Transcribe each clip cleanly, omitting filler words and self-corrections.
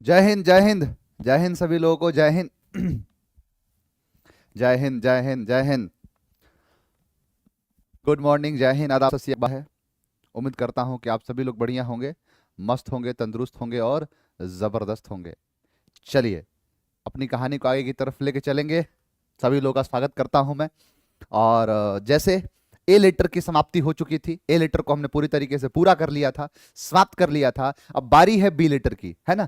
जय हिंद जय हिंद। जय हिंद सभी लोगों को, जय हिंद। जय हिंद जय हिंद जय हिंद। गुड मॉर्निंग, जय हिंद, आदाब, सत श्री अकाल है। उम्मीद करता हूं कि आप सभी लोग बढ़िया होंगे, मस्त होंगे, तंदुरुस्त होंगे और ज़बरदस्त होंगे। चलिए अपनी कहानी को आगे की तरफ लेके चलेंगे। सभी लोगों का स्वागत करता हूं मैं। और जैसे ए लेटर की समाप्ति हो चुकी थी, ए लेटर को हमने पूरी तरीके से पूरा कर लिया था, समाप्त कर लिया था। अब बारी है बी लेटर की, है ना।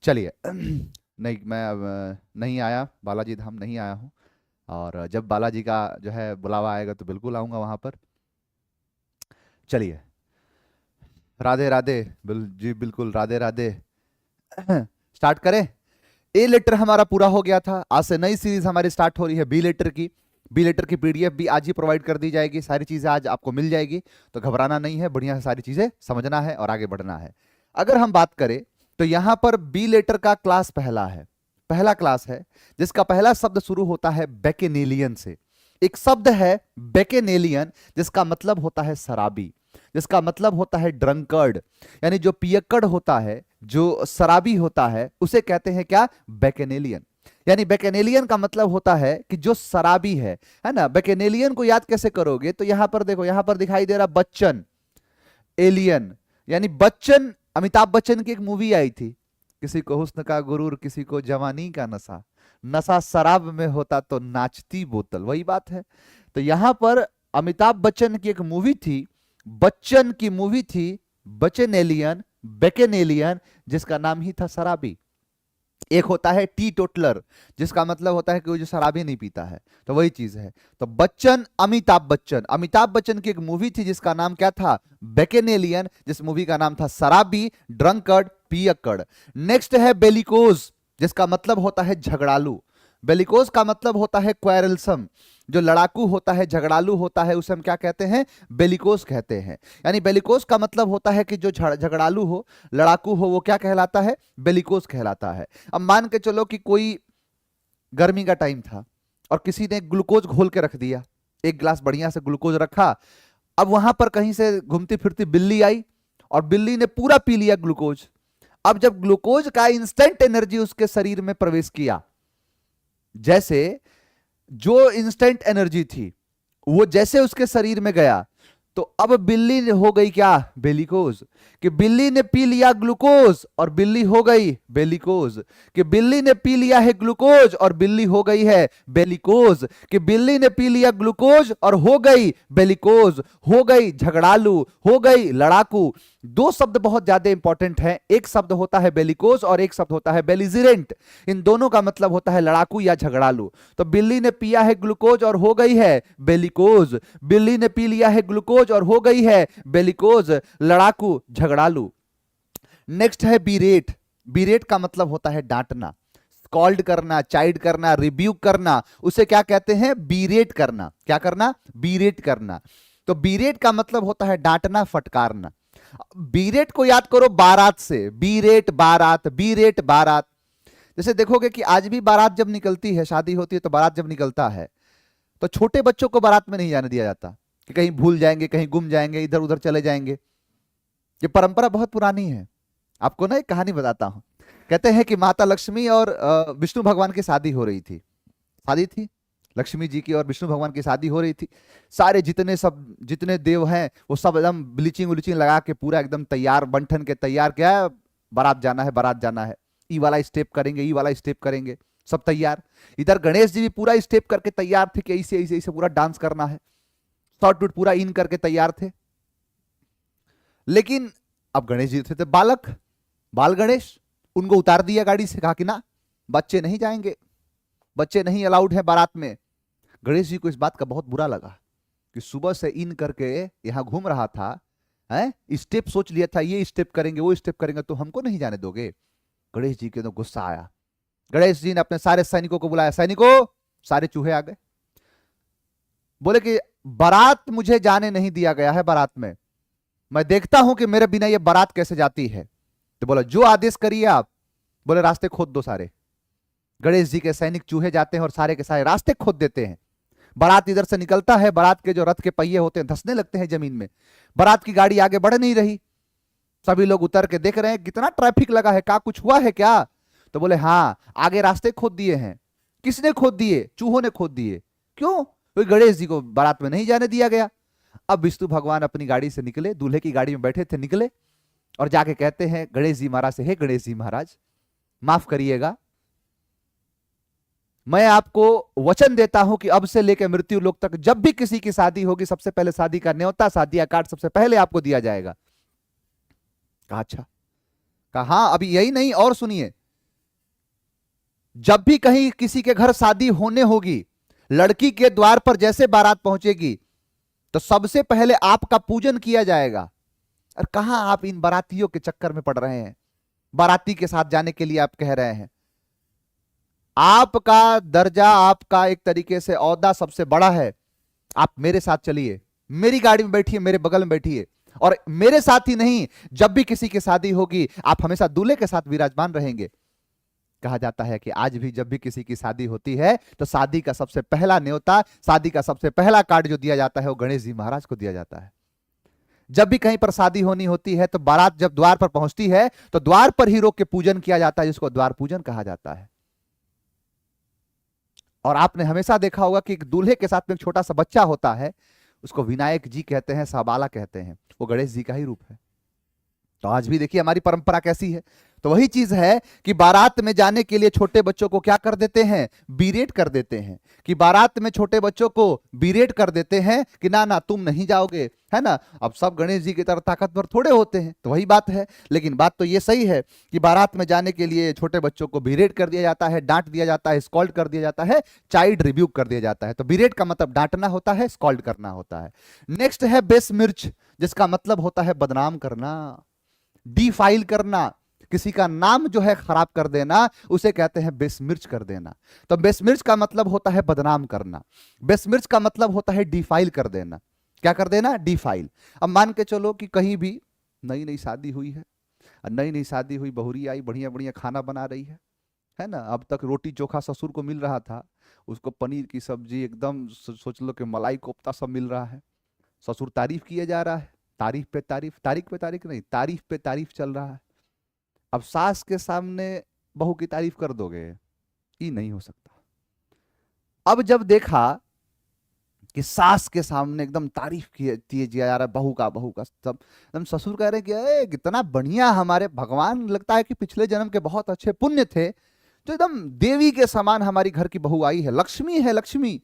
चलिए नहीं, मैं अब नहीं आया, बालाजी धाम नहीं आया हूँ। और जब बालाजी का जो है बुलावा आएगा तो बिल्कुल आऊंगा वहां पर। चलिए, राधे राधे। जी बिल्कुल, राधे राधे। स्टार्ट करें। ए लेटर हमारा पूरा हो गया था, आज से नई सीरीज हमारी स्टार्ट हो रही है बी लेटर की। बी लेटर की पीडीएफ भी आज ही प्रोवाइड कर दी जाएगी, सारी चीजें आज आपको मिल जाएगी। तो घबराना नहीं है, बढ़िया से सारी चीजें समझना है और आगे बढ़ना है। अगर हम बात करें तो यहां पर बी लेटर का क्लास पहला है, पहला क्लास है, जिसका पहला शब्द शुरू होता है बैकेनेलियन से। एक शब्द है बैकेनेलियन, जिसका मतलब होता है शराबी, जिसका मतलब होता है ड्रंकर्ड। यानी जो पियक्कड़ होता है, जो शराबी होता है, उसे कहते हैं क्या? बैकेनेलियन। यानी बैकेनेलियन का मतलब होता है कि जो शराबी है ना। बैकेनेलियन को याद कैसे करोगे? तो यहां पर देखो, यहां पर दिखाई दे रहा बच्चन, एलियन, यानी बच्चन। अमिताभ बच्चन की एक मूवी आई थी, किसी को हुस्न का गुरूर, किसी को जवानी का नशा, नशा शराब में होता तो नाचती बोतल, वही बात है। तो यहां पर अमिताभ बच्चन की एक मूवी थी, बच्चन की मूवी थी, बचेनेलियन, बेकेनेलियन, जिसका नाम ही था शराबी। एक होता है टी टोटलर, जिसका मतलब होता है कि वो जो शराबी नहीं पीता है, तो वही चीज है। तो बच्चन, अमिताभ बच्चन, अमिताभ बच्चन की एक मूवी थी जिसका नाम क्या था? बेकेनेलियन, जिस मूवी का नाम था शराबी, ड्रंकर्ड, पियक्कड़। नेक्स्ट है बेलिकोज, जिसका मतलब होता है झगड़ालू। बेलिकोज का मतलब होता है क्वेरलसम। जो लड़ाकू होता है, झगड़ालू होता है, उसे हम क्या कहते हैं? बेलिकोज कहते हैं। यानी बेलिकोज का मतलब होता है कि जो झगड़ालू हो, लड़ाकू हो, वो क्या कहलाता है? बेलिकोज कहलाता है। अब मान के चलो कि कोई गर्मी का टाइम था और किसी ने ग्लूकोज घोल के रख दिया, एक गिलास बढ़िया से ग्लूकोज रखा। अब वहां पर कहीं से घूमती फिरती बिल्ली आई और बिल्ली ने पूरा पी लिया ग्लूकोज। अब जब ग्लूकोज का इंस्टेंट एनर्जी उसके शरीर में प्रवेश किया, जैसे जो इंस्टेंट एनर्जी थी वो जैसे उसके शरीर में गया, तो अब बिल्ली हो गई क्या? बेलिकोज। कि बिल्ली ने पी लिया ग्लूकोज और बिल्ली हो गई बेलिकोज। कि बिल्ली ने पी लिया है ग्लूकोज और बिल्ली हो गई है बेलिकोज। कि बिल्ली ने पी लिया ग्लूकोज और हो गई बेलिकोज, हो गई झगड़ालू, हो गई लड़ाकू। दो शब्द बहुत ज्यादा इंपॉर्टेंट हैं, एक शब्द होता है बेलिकोज और एक शब्द होता है बेलिजिरेंट। इन दोनों का मतलब होता है लड़ाकू या झगड़ालू। तो बिल्ली ने पिया है ग्लूकोज और हो गई है बेलिकोज, बिल्ली ने पी लिया है ग्लूकोज और हो गई है बेलिकोज, लड़ाकू, झगड़ालू। नेक्स्ट है बीरेट। बीरेट का मतलब होता है डांटना, कॉल्ड करना, चाइड करना, रिब्यूक करना, उसे क्या कहते हैं? बीरेट करना। क्या करना? बीरेट करना। तो बीरेट का मतलब होता है डांटना, फटकारना। बीरेट को याद करो बारात से, बीरेट बारात, बीरेट बारात। जैसे देखोगे कि आज भी बारात जब निकलती है, शादी होती है तो बारात जब निकलता है, तो छोटे बच्चों को बारात में नहीं जाने दिया जाता कि कहीं भूल जाएंगे, कहीं गुम जाएंगे, इधर उधर चले जाएंगे। ये परंपरा बहुत पुरानी है। आपको ना एक कहानी बताता हूं। कहते हैं कि माता लक्ष्मी और विष्णु भगवान की शादी हो रही थी। शादी थी लक्ष्मी जी की और विष्णु भगवान की शादी हो रही थी। सारे जितने देव हैं वो सब एकदम ब्लीचिंग उलीचिंग लगा के पूरा एकदम तैयार, बंठन के तैयार, क्या है, बारात जाना है, बारात जाना है, ई वाला स्टेप करेंगे, ई वाला स्टेप करेंगे, सब तैयार। इधर गणेश जी भी पूरा स्टेप करके तैयार थे कि ऐसे ऐसे ऐसे पूरा डांस करना है, शॉर्ट टूट पूरा इन करके तैयार थे। लेकिन अब गणेश जी थे बालक, बाल गणेश, उनको उतार दिया गाड़ी से, कहा कि ना, बच्चे नहीं जाएंगे, बच्चे नहीं अलाउड है बारात में। गणेश जी को इस बात का बहुत बुरा लगा कि सुबह से इन करके यहां घूम रहा था, है, स्टेप सोच लिया था, ये स्टेप करेंगे, वो स्टेप करेंगे, तो हमको नहीं जाने दोगे? गणेश जी के तो गुस्सा आया। गणेश जी ने अपने सारे सैनिकों को बुलाया, सैनिकों, सारे चूहे आ गए। बोले कि बारात मुझे जाने नहीं दिया गया है, बारात में मैं देखता हूं कि मेरे बिना ये बारात कैसे जाती है। तो बोला जो आदेश करिए आप। बोले रास्ते खोद दो सारे। गणेश जी के सैनिक चूहे जाते हैं और सारे के सारे रास्ते खोद देते हैं। बारात इधर से निकलता है, बारात के जो रथ के पहिए होते हैं धंसने लगते हैं जमीन में, बारात की गाड़ी आगे बढ़ नहीं रही। सभी लोग उतर के देख रहे हैं कितना ट्रैफिक लगा है, क्या कुछ हुआ है क्या? तो बोले हाँ, आगे रास्ते खोद दिए हैं। किसने खोद दिए? चूहों ने खोद दिए। क्यों? कोई गणेश जी को बारात में नहीं जाने दिया गया। अब विष्णु भगवान अपनी गाड़ी से निकले, दूल्हे की गाड़ी में बैठे थे, निकले और जाके कहते हैं गणेश जी महाराज से, हे गणेश जी महाराज माफ करिएगा, मैं आपको वचन देता हूं कि अब से लेकर मृत्यु लोक तक जब भी किसी की शादी होगी, सबसे पहले शादी का न्योता, शादी का कार्ड सबसे पहले आपको दिया जाएगा। कहा अच्छा। कहा हाँ, अभी यही नहीं और सुनिए, जब भी कहीं किसी के घर शादी होने होगी, लड़की के द्वार पर जैसे बारात पहुंचेगी तो सबसे पहले आपका पूजन किया जाएगा। और कहां आप इन बारातियों के चक्कर में पड़ रहे हैं? बाराती के साथ जाने के लिए आप कह रहे हैं। आपका दर्जा, आपका एक तरीके से ओहदा सबसे बड़ा है। आप मेरे साथ चलिए, मेरी गाड़ी में बैठिए, मेरे बगल में बैठिए, और मेरे साथ ही नहीं, जब भी किसी की शादी होगी आप हमेशा दूल्हे के साथ विराजमान रहेंगे। कहा जाता है कि आज भी जब भी किसी की शादी होती है तो शादी का सबसे पहला न्योता, शादी का सबसे पहला कार्ड जो दिया जाता है वो गणेश जी महाराज को दिया जाता है। जब भी कहीं पर शादी होनी होती है तो बारात जब द्वार पर पहुंचती है तो द्वार पर ही रोक के पूजन किया जाता है, जिसको द्वार पूजन कहा जाता है। और आपने हमेशा देखा होगा कि एक दूल्हे के साथ में एक छोटा सा बच्चा होता है, उसको विनायक जी कहते हैं, साबाला कहते हैं, वो गणेश जी का ही रूप है। तो आज भी देखिए हमारी परंपरा कैसी है। तो वही चीज है कि बारात में जाने के लिए छोटे बच्चों को क्या कर देते हैं? बीरेट कर देते हैं। कि बारात में छोटे बच्चों को बीरेट कर देते हैं कि ना ना तुम नहीं जाओगे, है ना। अब सब गणेश जी की तरह ताकतवर थोड़े होते हैं, तो वही बात है। लेकिन बात तो ये सही है कि बारात में जाने के लिए छोटे बच्चों को बीरेट कर दिया जाता है, डांट दिया जाता है, स्कॉल्ड कर दिया जाता है, चाइल्ड रिब्यूक कर दिया जाता है। तो बीरेट का मतलब डांटना होता है, स्कॉल्ड करना होता है। नेक्स्ट है बेसमिर्च, जिसका मतलब होता है बदनाम करना, डिफाइल करना, किसी का नाम जो है खराब कर देना, उसे कहते हैं बेसमिर्च कर देना। तो बेसमिर्च का मतलब होता है बदनाम करना, बेसमिर्च का मतलब होता है डिफाइल कर देना। क्या कर देना? डिफाइल। अब मान के चलो कि कहीं भी नई नई शादी हुई है, नई नई शादी हुई बहुरी आई, बढ़िया बढ़िया खाना बना रही है ना। अब तक रोटी चोखा ससुर को मिल रहा था, उसको पनीर की सब्जी एकदम सोच लो कि मलाई कोफ्ता सब मिल रहा है। ससुर तारीफ किए जा रहा है, तारीफ पे तारीफ, तारीफ पे तारीफ नहीं, तारीफ पे तारीफ चल रहा है। अब सास के सामने बहू की तारीफ कर दोगे, ये नहीं हो सकता। अब जब देखा कि सास के सामने एकदम तारीफ किए जा रहा है बहू का सब एकदम, ससुर कह रहे हैं कि अरे कितना बढ़िया, हमारे भगवान लगता है कि पिछले जन्म के बहुत अच्छे पुण्य थे, तो एकदम देवी के समान हमारी घर की बहू आई है, लक्ष्मी है लक्ष्मी।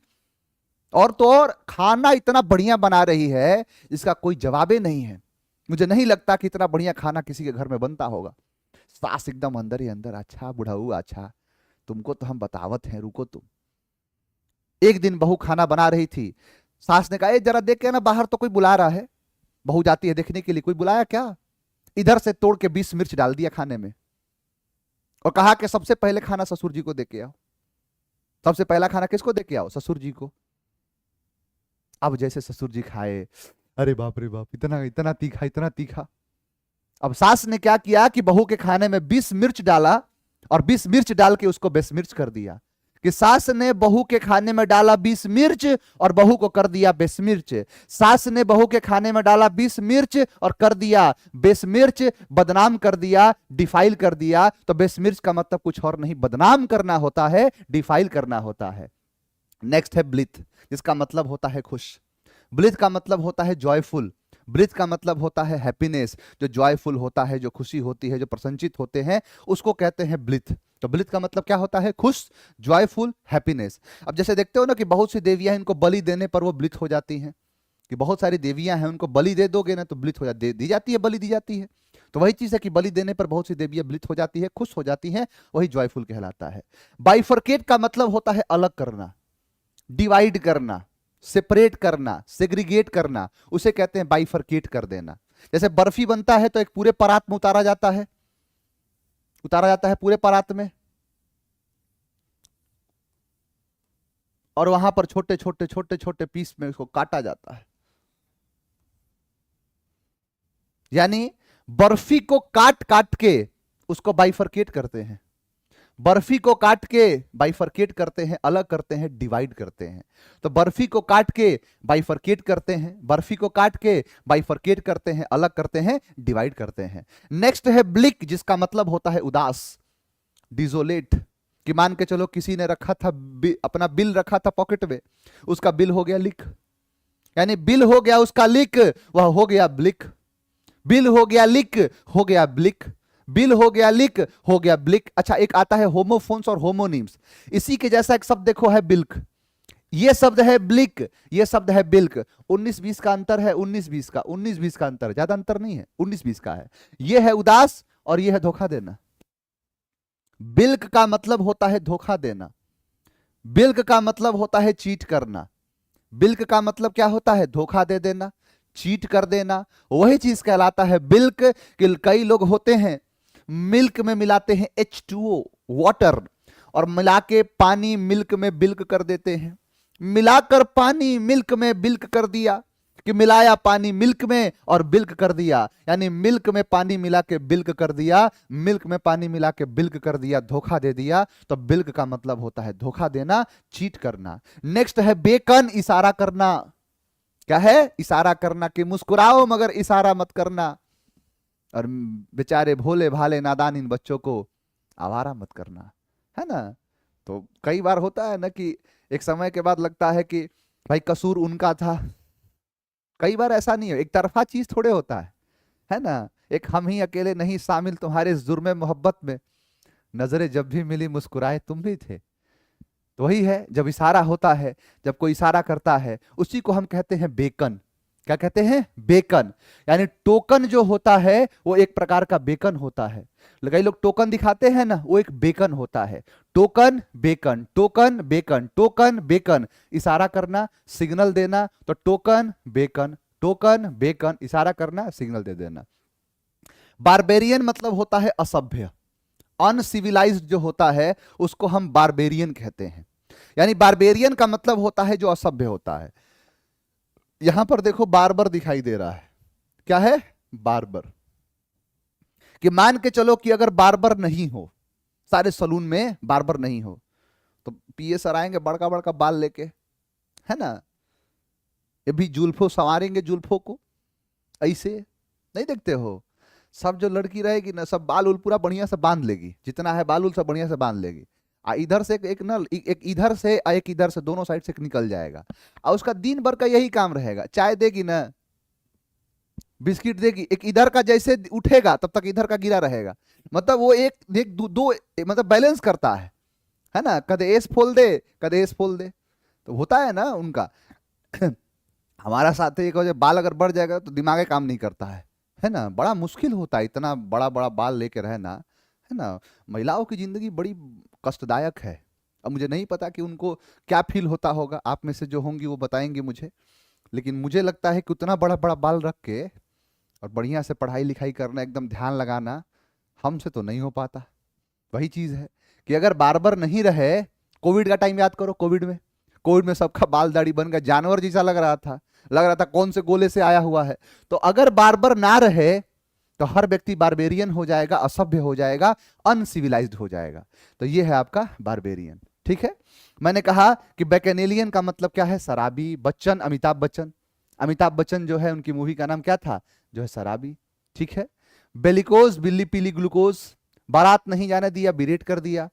और तो और खाना इतना बढ़िया बना रही है, इसका कोई जवाब ही नहीं है। मुझे नहीं लगता कि इतना बढ़िया खाना किसी के घर में बनता होगा। सास एकदम अंदर ही अंदर, अच्छा बुढ़ाऊ अच्छा, तुमको तो हम बतावत हैं, रुको तुम। एक दिन बहू खाना बना रही थी, सास ने कहा जरा देख के ना, बाहर तो कोई बुला रहा है। बहू जाती है देखने के लिए, कोई बुलाया क्या? इधर से तोड़ के 20 मिर्च डाल दिया खाने में और कहा कि सबसे पहले खाना ससुर जी को दे के आओ। सबसे पहला खाना किसको दे के आओ? ससुर जी को। अब जैसे ससुर जी खाए, अरे बाप रे बाप, इतना इतना तीखा, इतना तीखा। अब सास ने क्या किया कि बहू के खाने में 20 मिर्च डाला और 20 मिर्च डाल के उसको बेसमिर्च कर दिया। कि सास ने बहू के खाने में डाला 20 मिर्च और बहू को कर दिया बेसमिर्च। सास ने बहू के खाने में डाला 20 मिर्च और कर दिया बेसमिर्च, बदनाम कर दिया, डिफाइल कर दिया। तो बेसमिर्च का मतलब कुछ और नहीं, बदनाम करना होता है, डिफाइल करना होता है। नेक्स्ट है ब्लिथ, जिसका मतलब होता है खुश। ब्लिथ का मतलब होता है जॉयफुल, ब्लिथ का मतलब होता है हैप्पीनेस। जो जॉयफुल होता है, जो खुशी होती है, जो प्रसन्नचित होते हैं, उसको कहते हैं ब्लिथ। तो ब्लिथ का मतलब क्या होता है? खुश, जॉयफुल, हैप्पीनेस। अब जैसे देखते हो ना कि बहुत सी देवियां, इनको बलि देने पर वो ब्लिथ हो जाती हैं, कि बहुत सारी देवियां हैं, उनको बलि दे दोगे ना तो ब्लिथ हो जाती, दी जाती है, बलि दी जाती है। तो वही चीज है कि बलि देने पर बहुत सी देवियां ब्लिथ हो जाती है, खुश हो जाती हैं, वही जॉयफुल कहलाता है। बाइफरकेट का मतलब होता है अलग करना, डिवाइड करना, सेपरेट करना, सेग्रीगेट करना, उसे कहते हैं बाइफरकेट कर देना। जैसे बर्फी बनता है तो एक पूरे परात में उतारा जाता है, पूरे परात में, और वहां पर छोटे छोटे छोटे छोटे पीस में उसको काटा जाता है। यानी बर्फी को काट काट के उसको बाइफरकेट करते हैं। बर्फी को काट के बाइफरकेट करते हैं, अलग करते हैं, डिवाइड करते हैं। तो बर्फी को काट के बाइफरकेट करते हैं, बर्फी को काट के बाइफरकेट करते हैं, अलग करते हैं, डिवाइड करते हैं। नेक्स्ट है ब्लिक, जिसका मतलब होता है उदास, डिजोलेट। कि मान के चलो किसी ने रखा था अपना बिल रखा था पॉकेट में, उसका बिल हो गया लिक, यानी बिल हो गया उसका लिक, वह हो गया ब्लिक। बिल हो गया लिक, हो गया ब्लिक। बिल हो गया लिक, हो गया ब्लिक। अच्छा, एक आता है होमोफोन्स और होमोनिम्स, इसी के जैसा एक शब्द देखो है बिल्क, ये शब्द है ब्लिक, ये शब्द है बिल्क। 19-20 का अंतर है, 19-20 का, 19-20 का अंतर, ज्यादा अंतर नहीं है, 19-20 का है। ये है उदास और ये है धोखा देना। बिल्क का मतलब होता है धोखा देना, बिल्क का मतलब होता है चीट करना। बिल्क का मतलब क्या होता है? धोखा दे देना, चीट कर देना, वही चीज कहलाता है बिल्क। कि कई लोग होते हैं मिल्क में मिलाते हैं H2O वाटर, और मिला के पानी मिल्क में बिल्क कर देते हैं। मिलाकर पानी मिल्क में बिल्क कर दिया, कि मिलाया पानी मिल्क में और बिल्क कर दिया, यानी मिल्क में पानी मिला के बिल्क कर दिया, मिल्क में पानी मिला के बिल्क कर दिया, धोखा दे दिया। तो बिल्क का मतलब होता है धोखा देना, चीट करना। नेक्स्ट है बेकन, इशारा करना। क्या है? इशारा करना, कि मुस्कुराओ मगर इशारा मत करना, और बेचारे भोले भाले नादान इन बच्चों को आवारा मत करना, है ना। तो कई बार होता है ना कि एक समय के बाद लगता है कि भाई कसूर उनका था। कई बार ऐसा नहीं है, एक तरफा चीज थोड़े होता है ना। एक हम ही अकेले नहीं शामिल तुम्हारे जुर्मे मोहब्बत में, नजरें जब भी मिली मुस्कुराए तुम भी थे। तो वही है, जब इशारा होता है, जब कोई इशारा करता है, उसी को हम कहते हैं बेकन। क्या कहते हैं? बेकन। यानी टोकन जो होता है वो एक प्रकार का बेकन होता है। कई लोग टोकन दिखाते हैं ना, वो एक बेकन होता है। Token beacon, token beacon, token beacon. इशारा करना, सिग्नल देना, तो टोकन बेकन, टोकन बेकन, इशारा करना, सिग्नल दे देना। बारबेरियन मतलब होता है असभ्य, अनसिविलाइज्ड जो होता है उसको हम बारबेरियन कहते हैं। यानी बारबेरियन का मतलब होता है जो असभ्य होता है। यहां पर देखो बार्बर दिखाई दे रहा है, क्या है? बार्बर। कि मान के चलो कि अगर बार्बर नहीं हो, सारे सलून में बार्बर नहीं हो, तो पीए सर आएंगे बड़का बड़का बाल लेके, है ना, ये भी जुल्फों संवारेंगे, जुल्फों को ऐसे नहीं देखते हो। सब जो लड़की रहेगी ना, सब बाल उल पूरा बढ़िया से बांध लेगी, जितना है बाल उल सब बढ़िया से बांध लेगी। इधर से एक ना, एक इधर से एक इधर से, दोनों साइड से निकल जाएगा। और उसका दिन भर का यही काम रहेगा, चाय देगी ना, बिस्किट देगी, एक इधर का जैसे उठेगा तब तक इधर का गिरा रहेगा। मतलब वो एक दो मतलब बैलेंस करता है ना, कदे एस फोल दे, कदे एस फोल दे, तो होता है ना उनका। हमारा साथ एक वजह, बाल अगर बढ़ जाएगा तो दिमाग काम नहीं करता है ना। बड़ा मुश्किल होता है इतना बड़ा बड़ा बाल लेके रहना, है ना। महिलाओं की जिंदगी बड़ी कष्टदायक है। अब मुझे नहीं पता कि उनको क्या फील होता होगा, आप में से जो होंगी वो बताएंगे मुझे। लेकिन मुझे लगता है कि उतना बड़ा बड़ा बाल रख के और बढ़िया से पढ़ाई लिखाई करना, एकदम ध्यान लगाना, हमसे तो नहीं हो पाता। वही चीज है कि अगर बार्बर नहीं रहे, कोविड का टाइम याद करो, कोविड में सबका बाल दाढ़ी बन गया, जानवर जैसा लग रहा था कौन से गोले से आया हुआ है। तो अगर बार्बर ना रहे तो हर व्यक्ति बारबेरियन हो जाएगा, असभ्य हो जाएगा, अनसिविलाइज्ड हो जाएगा। तो ये है आपका बारबेरियन, ठीक है। मैंने कहा कि बैकेनेलियन का मतलब क्या है? शराबी। बच्चन, अमिताभ बच्चन जो है उनकी मूवी का नाम क्या था? जो है शराबी, ठीक है। बेलिकोज, बिल्ली पीली ग्लूकोज, बारात नहीं जाने दिया, बिरेट कर दिया।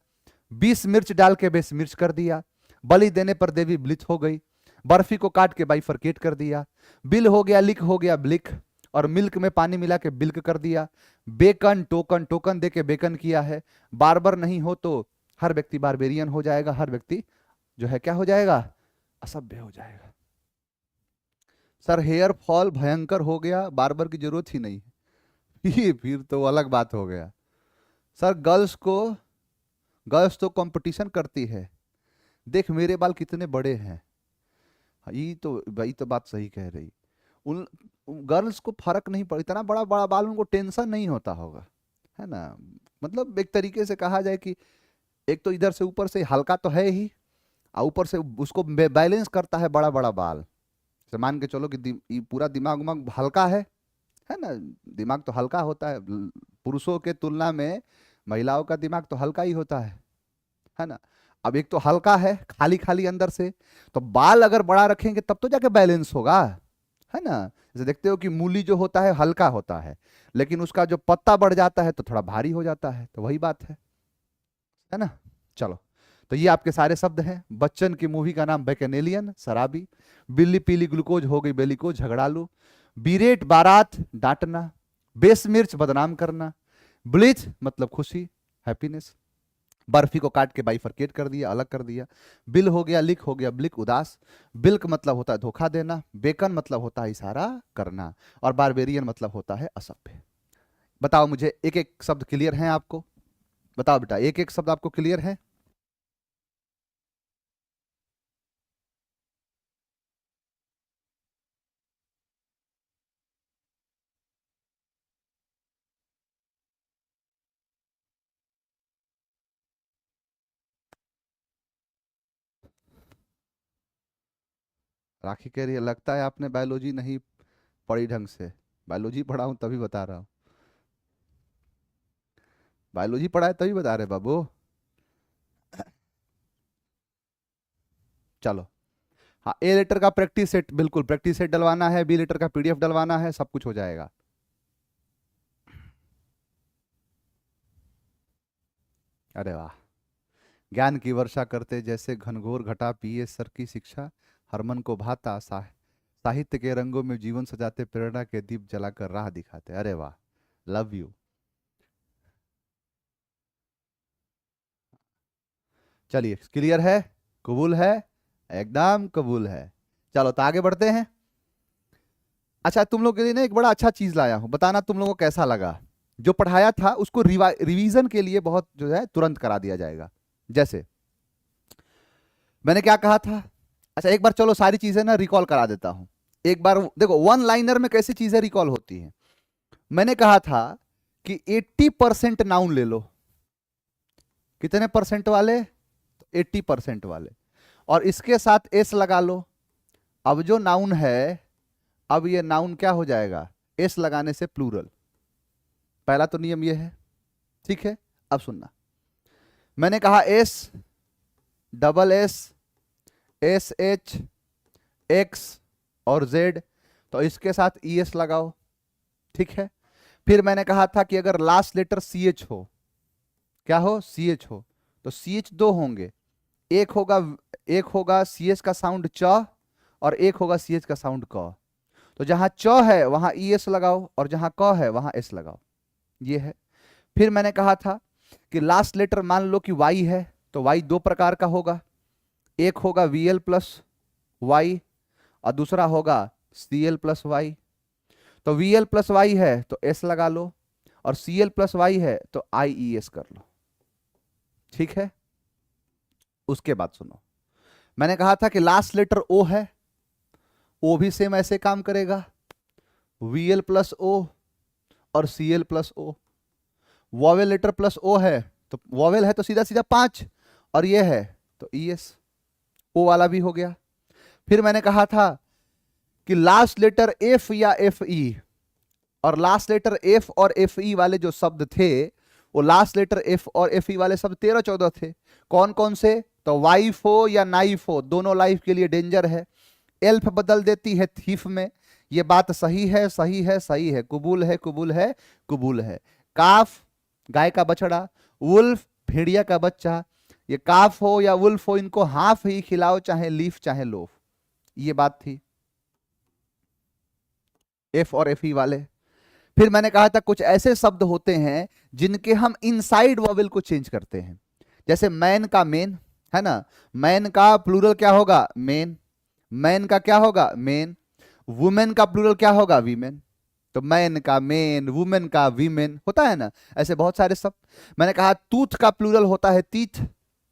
20 मिर्च डाल के बेस मिर्च कर दिया। बलि देने पर देवी ब्लिच हो गई। बर्फी को काट के बाइफरकेट कर दिया। बिल हो गया लिक, हो गया ब्लिक। और मिल्क में पानी मिला के बिल्क कर दिया। बेकन, टोकन, टोकन दे के बेकन किया है। बार्बर नहीं हो तो हर व्यक्ति बारबेरियन हो जाएगा, हर व्यक्ति जो है क्या हो जाएगा? असभ्य हो जाएगा। सर हेयर फॉल भयंकर हो गया, बार्बर की जरूरत ही नहीं है। ये फिर तो अलग बात हो गया। सर गर्ल्स तो कंपटीशन करती है, देख मेरे बाल कितने बड़े हैं। ये तो भाई तो बात सही कह रही। उन गर्ल्स को फर्क नहीं पड़, इतना बड़ा बड़ा बाल उनको टेंशन नहीं होता होगा, है ना। मतलब एक तरीके से कहा जाए कि एक तो इधर से ऊपर से हल्का तो है ही, और ऊपर से उसको बैलेंस करता है बड़ा बड़ा बाल। तो मान के चलो कि ये पूरा दिमाग उमाग हल्का है ना। दिमाग तो हल्का होता है, पुरुषों के तुलना में महिलाओं का दिमाग तो हल्का ही होता है। है ना। अब एक तो हल्का है, खाली खाली अंदर से, तो बाल अगर बड़ा रखेंगे तब तो जाके बैलेंस होगा, है ना। जैसे देखते हो कि मूली जो होता है हल्का होता है, लेकिन उसका जो पत्ता बढ़ जाता है तो थोड़ा भारी हो जाता है, तो वही बात है ना। चलो, तो ये आपके सारे शब्द हैं। बच्चन की मूवी का नाम बैकेनेलियन, शराबी। बिल्ली पीली ग्लूकोज हो गई बेली को, झगड़ालू। बीरेट बारात, डांटना। बेस मिर्च, बदनाम करना। ब्लिच मतलब खुशी, हैप्पीनेस। बर्फी को काट के बाइफरकेट कर दिया, अलग कर दिया। बिल हो गया लिक, हो गया ब्लिक, उदास। बिल्क मतलब होता है धोखा देना। बेकन मतलब होता है इशारा करना। और बारबेरियन मतलब होता है असभ्य। बताओ मुझे, एक एक शब्द क्लियर है आपको? बताओ बेटा, एक एक शब्द आपको क्लियर है? राखी कह रही है लगता है आपने बायोलॉजी नहीं पढ़ी ढंग से। बायोलॉजी पढ़ा हूं तभी बता रहा हूं। बायोलॉजी पढ़ा है तभी बता रहे बाबू। चलो, हाँ, ए लेटर का प्रैक्टिस सेट, बिल्कुल प्रैक्टिस सेट डलवाना है, बी लेटर का पीडीएफ डलवाना है, सब कुछ हो जाएगा। अरे वाह। ज्ञान की वर्षा करते जैसे घनघोर घटा पिए सर की शिक्षा, हरमन को भाता साहित्य के रंगों में जीवन सजाते, प्रेरणा के दीप जलाकर राह दिखाते। अरे वाह, लव यू। चलिए, क्लियर है? कबूल है? एकदम कबूल है। चलो तो आगे बढ़ते हैं। अच्छा, तुम लोग के लिए ना एक बड़ा अच्छा चीज लाया हूं, बताना तुम लोगों को कैसा लगा। जो पढ़ाया था उसको रिवीजन के लिए बहुत जो है तुरंत करा दिया जाएगा। जैसे मैंने क्या कहा था? अच्छा, एक बार चलो सारी चीजें ना रिकॉल करा देता हूं। एक बार देखो वन लाइनर में कैसी चीजें रिकॉल होती हैं। मैंने कहा था कि 80% नाउन ले लो। कितने परसेंट वाले? 80% वाले। और इसके साथ एस लगा लो। अब जो नाउन है, अब ये नाउन क्या हो जाएगा? एस लगाने से प्लूरल। पहला तो नियम ये है, ठीक है। अब सुनना, मैंने कहा S, double S, S H, x और जेड, तो इसके साथ ई एस लगाओ, ठीक है। फिर मैंने कहा था कि अगर लास्ट लेटर सी एच हो, क्या हो? सी एच हो, तो सी एच दो होंगे। एक होगा एक होगा सी एच का साउंड च, और एक होगा सी एच का साउंड क। तो जहां च है वहां ई एस लगाओ, और जहां क है वहां एस लगाओ, ये है। फिर मैंने कहा था कि लास्ट लेटर मान लो कि वाई है, तो वाई दो प्रकार का होगा। एक होगा वी एल प्लस वाई, और दूसरा होगा सी एल प्लस वाई। तो वी एल प्लस वाई है तो एस लगा लो, और सी एल प्लस वाई है तो आई ई एस कर लो, ठीक है। उसके बाद सुनो, मैंने कहा था कि लास्ट लेटर ओ है, ओ भी सेम ऐसे काम करेगा, वी एल प्लस ओ और C L plus O. Vowel letter plus O है, तो वॉवेल है तो सीधा सीधा 5, और ये है तो ई एस, ओ वाला भी हो गया। फिर मैंने कहा था कि लास्ट लेटर एफ या एफ ई, और लास्ट लेटर एफ और एफ ई वाले जो शब्द थे, वो लास्ट लेटर एफ और एफ ई वाले शब्द 13-14 थे। कौन कौन से? तो वाइफ हो या नाइफ हो, दोनों लाइफ के लिए डेंजर है। एल्फ बदल देती है थीफ में, ये बात सही है, सही है, सही है, कबूल है, कबूल है, कबूल है। काफ, गाय का बछड़ा। वुल्फ, भेड़िया का बच्चा। ये काफ हो या वुल्फ हो, इनको हाफ ही खिलाओ, चाहे लीफ चाहे लोफ, ये बात थी एफ और एफ ई वाले। फिर मैंने कहा था कुछ ऐसे शब्द होते हैं जिनके हम इनसाइड वॉवेल को चेंज करते हैं। जैसे मैन का मेन, है ना। मैन का प्लूरल क्या होगा? मेन। मैन का क्या होगा? मेन। वुमेन का प्लूरल क्या होगा? वीमेन। तो मैन का मेन, वुमेन का वीमेन होता है ना, ऐसे बहुत सारे शब्द। मैंने कहा टूथ का प्लूरल होता है तीथ,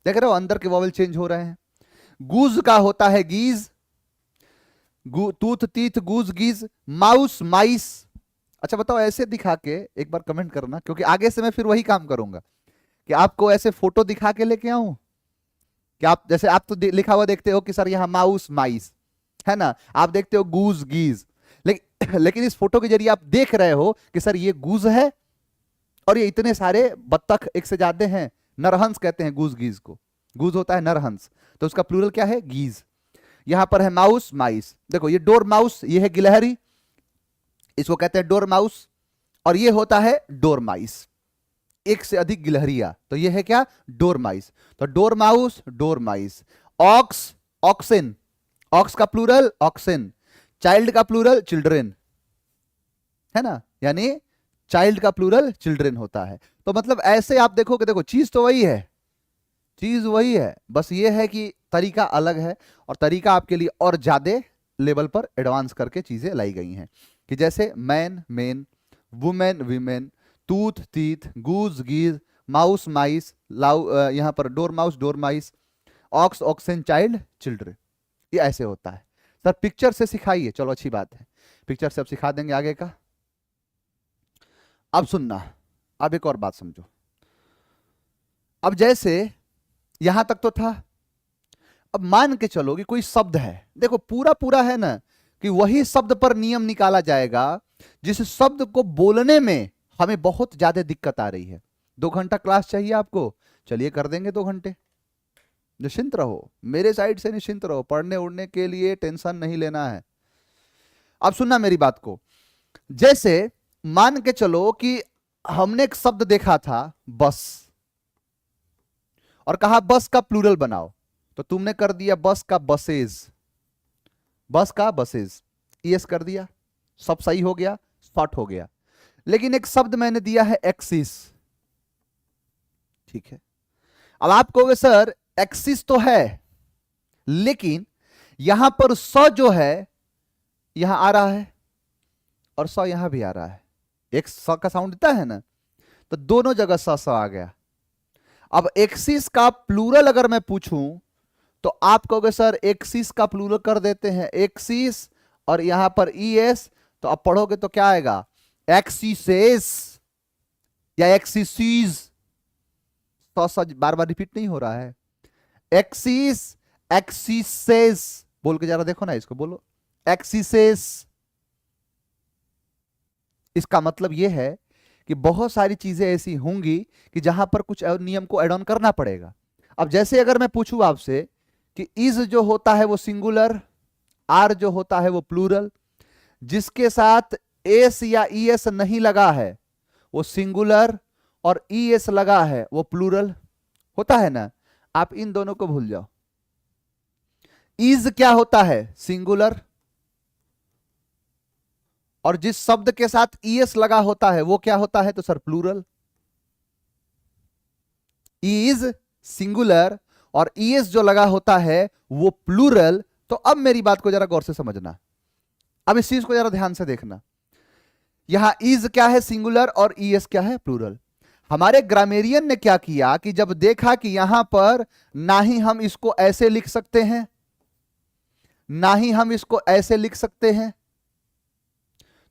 देख रहे हो अंदर के वॉवेल चेंज हो रहे हैं। गूज का होता है गीज, टूथ तीथ गूज गीज। माउस माइस। अच्छा बताओ, ऐसे दिखा के एक बार कमेंट करना, क्योंकि आगे से मैं फिर वही काम करूंगा कि आपको ऐसे फोटो दिखा के लेके आऊं कि आप, जैसे आप तो लिखा हुआ देखते हो कि सर यहाँ माउस माइस, है ना, आप देखते हो गूज गीज, लेकिन इस फोटो के जरिए आप देख रहे हो कि सर ये गूज है, और ये इतने सारे बत्तख एक से ज्यादा हैं, नरहंस कहते हैं गूज गीज को। गूज होता है नरहंस, तो उसका प्लूरल क्या है? गीज। यहां पर है माउस, माइस। देखो ये डोर माउस, ये है गिलहरी, इसको कहते हैं डोर माउस, और ये होता है डोर माइस, एक से अधिक गिलहरियां, तो ये है क्या? डोर माइस। तो door mouse, dormice. Aux, auxin, aux का प्लूरल ऑक्सिन, चाइल्ड का प्लूरल चिल्ड्रेन, है ना, यानी चाइल्ड का प्लूरल चिल्ड्रेन होता है। तो मतलब ऐसे आप देखोगे, देखो चीज तो वही है, चीज वही है, बस ये है कि तरीका अलग है, और तरीका आपके लिए और ज्यादा लेवल पर एडवांस करके चीजें लाई गई हैं, कि जैसे man men, woman women, tooth teeth, goose geese, mouse mice, यहां पर dormouse dormice, ox oxen, child children, ये ऐसे होता है। सर पिक्चर से सिखाइए, चलो अच्छी बात है, पिक्चर से अब सिखा देंगे आगे का। अब सुनना, अब एक और बात समझो। अब जैसे यहां तक तो था, अब मान के चलो कि कोई शब्द है, देखो पूरा पूरा है ना, कि वही शब्द पर नियम निकाला जाएगा जिस शब्द को बोलने में हमें बहुत ज्यादा दिक्कत आ रही है। 2 घंटा क्लास चाहिए आपको, चलिए कर देंगे 2 घंटे, निश्चिंत रहो, मेरे साइड से निश्चिंत रहो, पढ़ने उड़ने के लिए टेंशन नहीं लेना है। अब सुनना मेरी बात को, जैसे मान के चलो कि हमने एक शब्द देखा था बस, और कहा बस का प्लूरल बनाओ, तो तुमने कर दिया बस का बसेज, बस का बसेज, यस कर दिया, सब सही हो गया, शॉर्ट हो गया। लेकिन एक शब्द मैंने दिया है एक्सिस, ठीक है, अब आप कहोगे सर एक्सिस तो है, लेकिन यहां पर स जो है यहां आ रहा है, और स यहां भी आ रहा है, एक स का साउंड देता है ना, तो दोनों जगह स आ गया। अब एक्सिस का प्लूरल अगर मैं पूछूं, तो आप कहोगे सर एक्सिस का प्लूरल कर देते हैं एक्सिस, और यहां पर ईएस, तो आप पढ़ोगे तो क्या आएगा? एक्सिसेस या एक्सिसीज, बार बार रिपीट नहीं हो रहा है, एक्सिस, एक्सिसेस, बोल के जरा देखो ना, इसको बोलो एक्सिसेस। इसका मतलब यह है कि बहुत सारी चीजें ऐसी होंगी कि जहां पर कुछ नियम को एड ऑन करना पड़ेगा। अब जैसे अगर मैं पूछूं आपसे कि इज जो होता है वो सिंगुलर, आर जो होता है वो प्लूरल, जिसके साथ एस या ईएस नहीं लगा है वो सिंगुलर, और ईएस लगा है वो प्लूरल होता है ना, आप इन दोनों को भूल जाओ। इज क्या होता है? सिंगुलर, और जिस शब्द के साथ ईएस लगा होता है वो क्या होता है? तो सर प्लूरल। इज सिंगुलर और ईएस जो लगा होता है वो प्लूरल। तो अब मेरी बात को जरा गौर से समझना, अब इस चीज को जरा ध्यान से देखना, यहां इज क्या है? सिंगुलर, और ईएस क्या है? प्लूरल। हमारे ग्रामेरियन ने क्या किया कि जब देखा कि यहां पर ना ही हम इसको ऐसे लिख सकते हैं, ना ही हम इसको ऐसे लिख सकते हैं,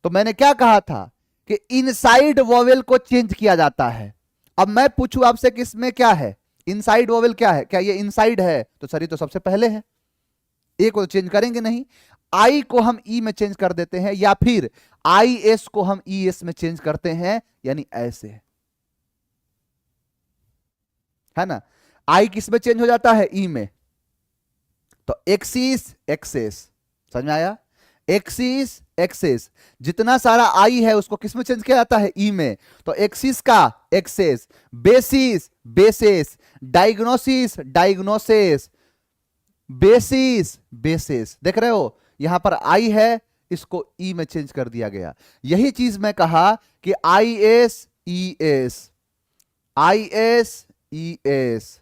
तो मैंने क्या कहा था कि इनसाइड वोवेल को चेंज किया जाता है। अब मैं पूछूं आपसे कि इसमें क्या है? इनसाइड वोवेल क्या है? क्या ये इनसाइड है? तो सर ये तो सबसे पहले है, ए को तो चेंज करेंगे नहीं, आई को हम ई में चेंज कर देते हैं, या फिर आई एस को हम ई एस में चेंज करते हैं, यानी ऐसे, है ना। आई किस में चेंज हो जाता है? ई में। तो एक्सिस एक्सेस, समझ में आया? एक्सिस एक्सेस, जितना सारा आई है उसको किस में चेंज किया जाता है? ई में। तो एक्सिस का axes, basis basis, diagnosis diagnoses, basis bases, देख रहे हो यहां पर आई है, इसको ई में चेंज कर दिया गया। यही चीज मैं कहा कि I S E S, I S E S,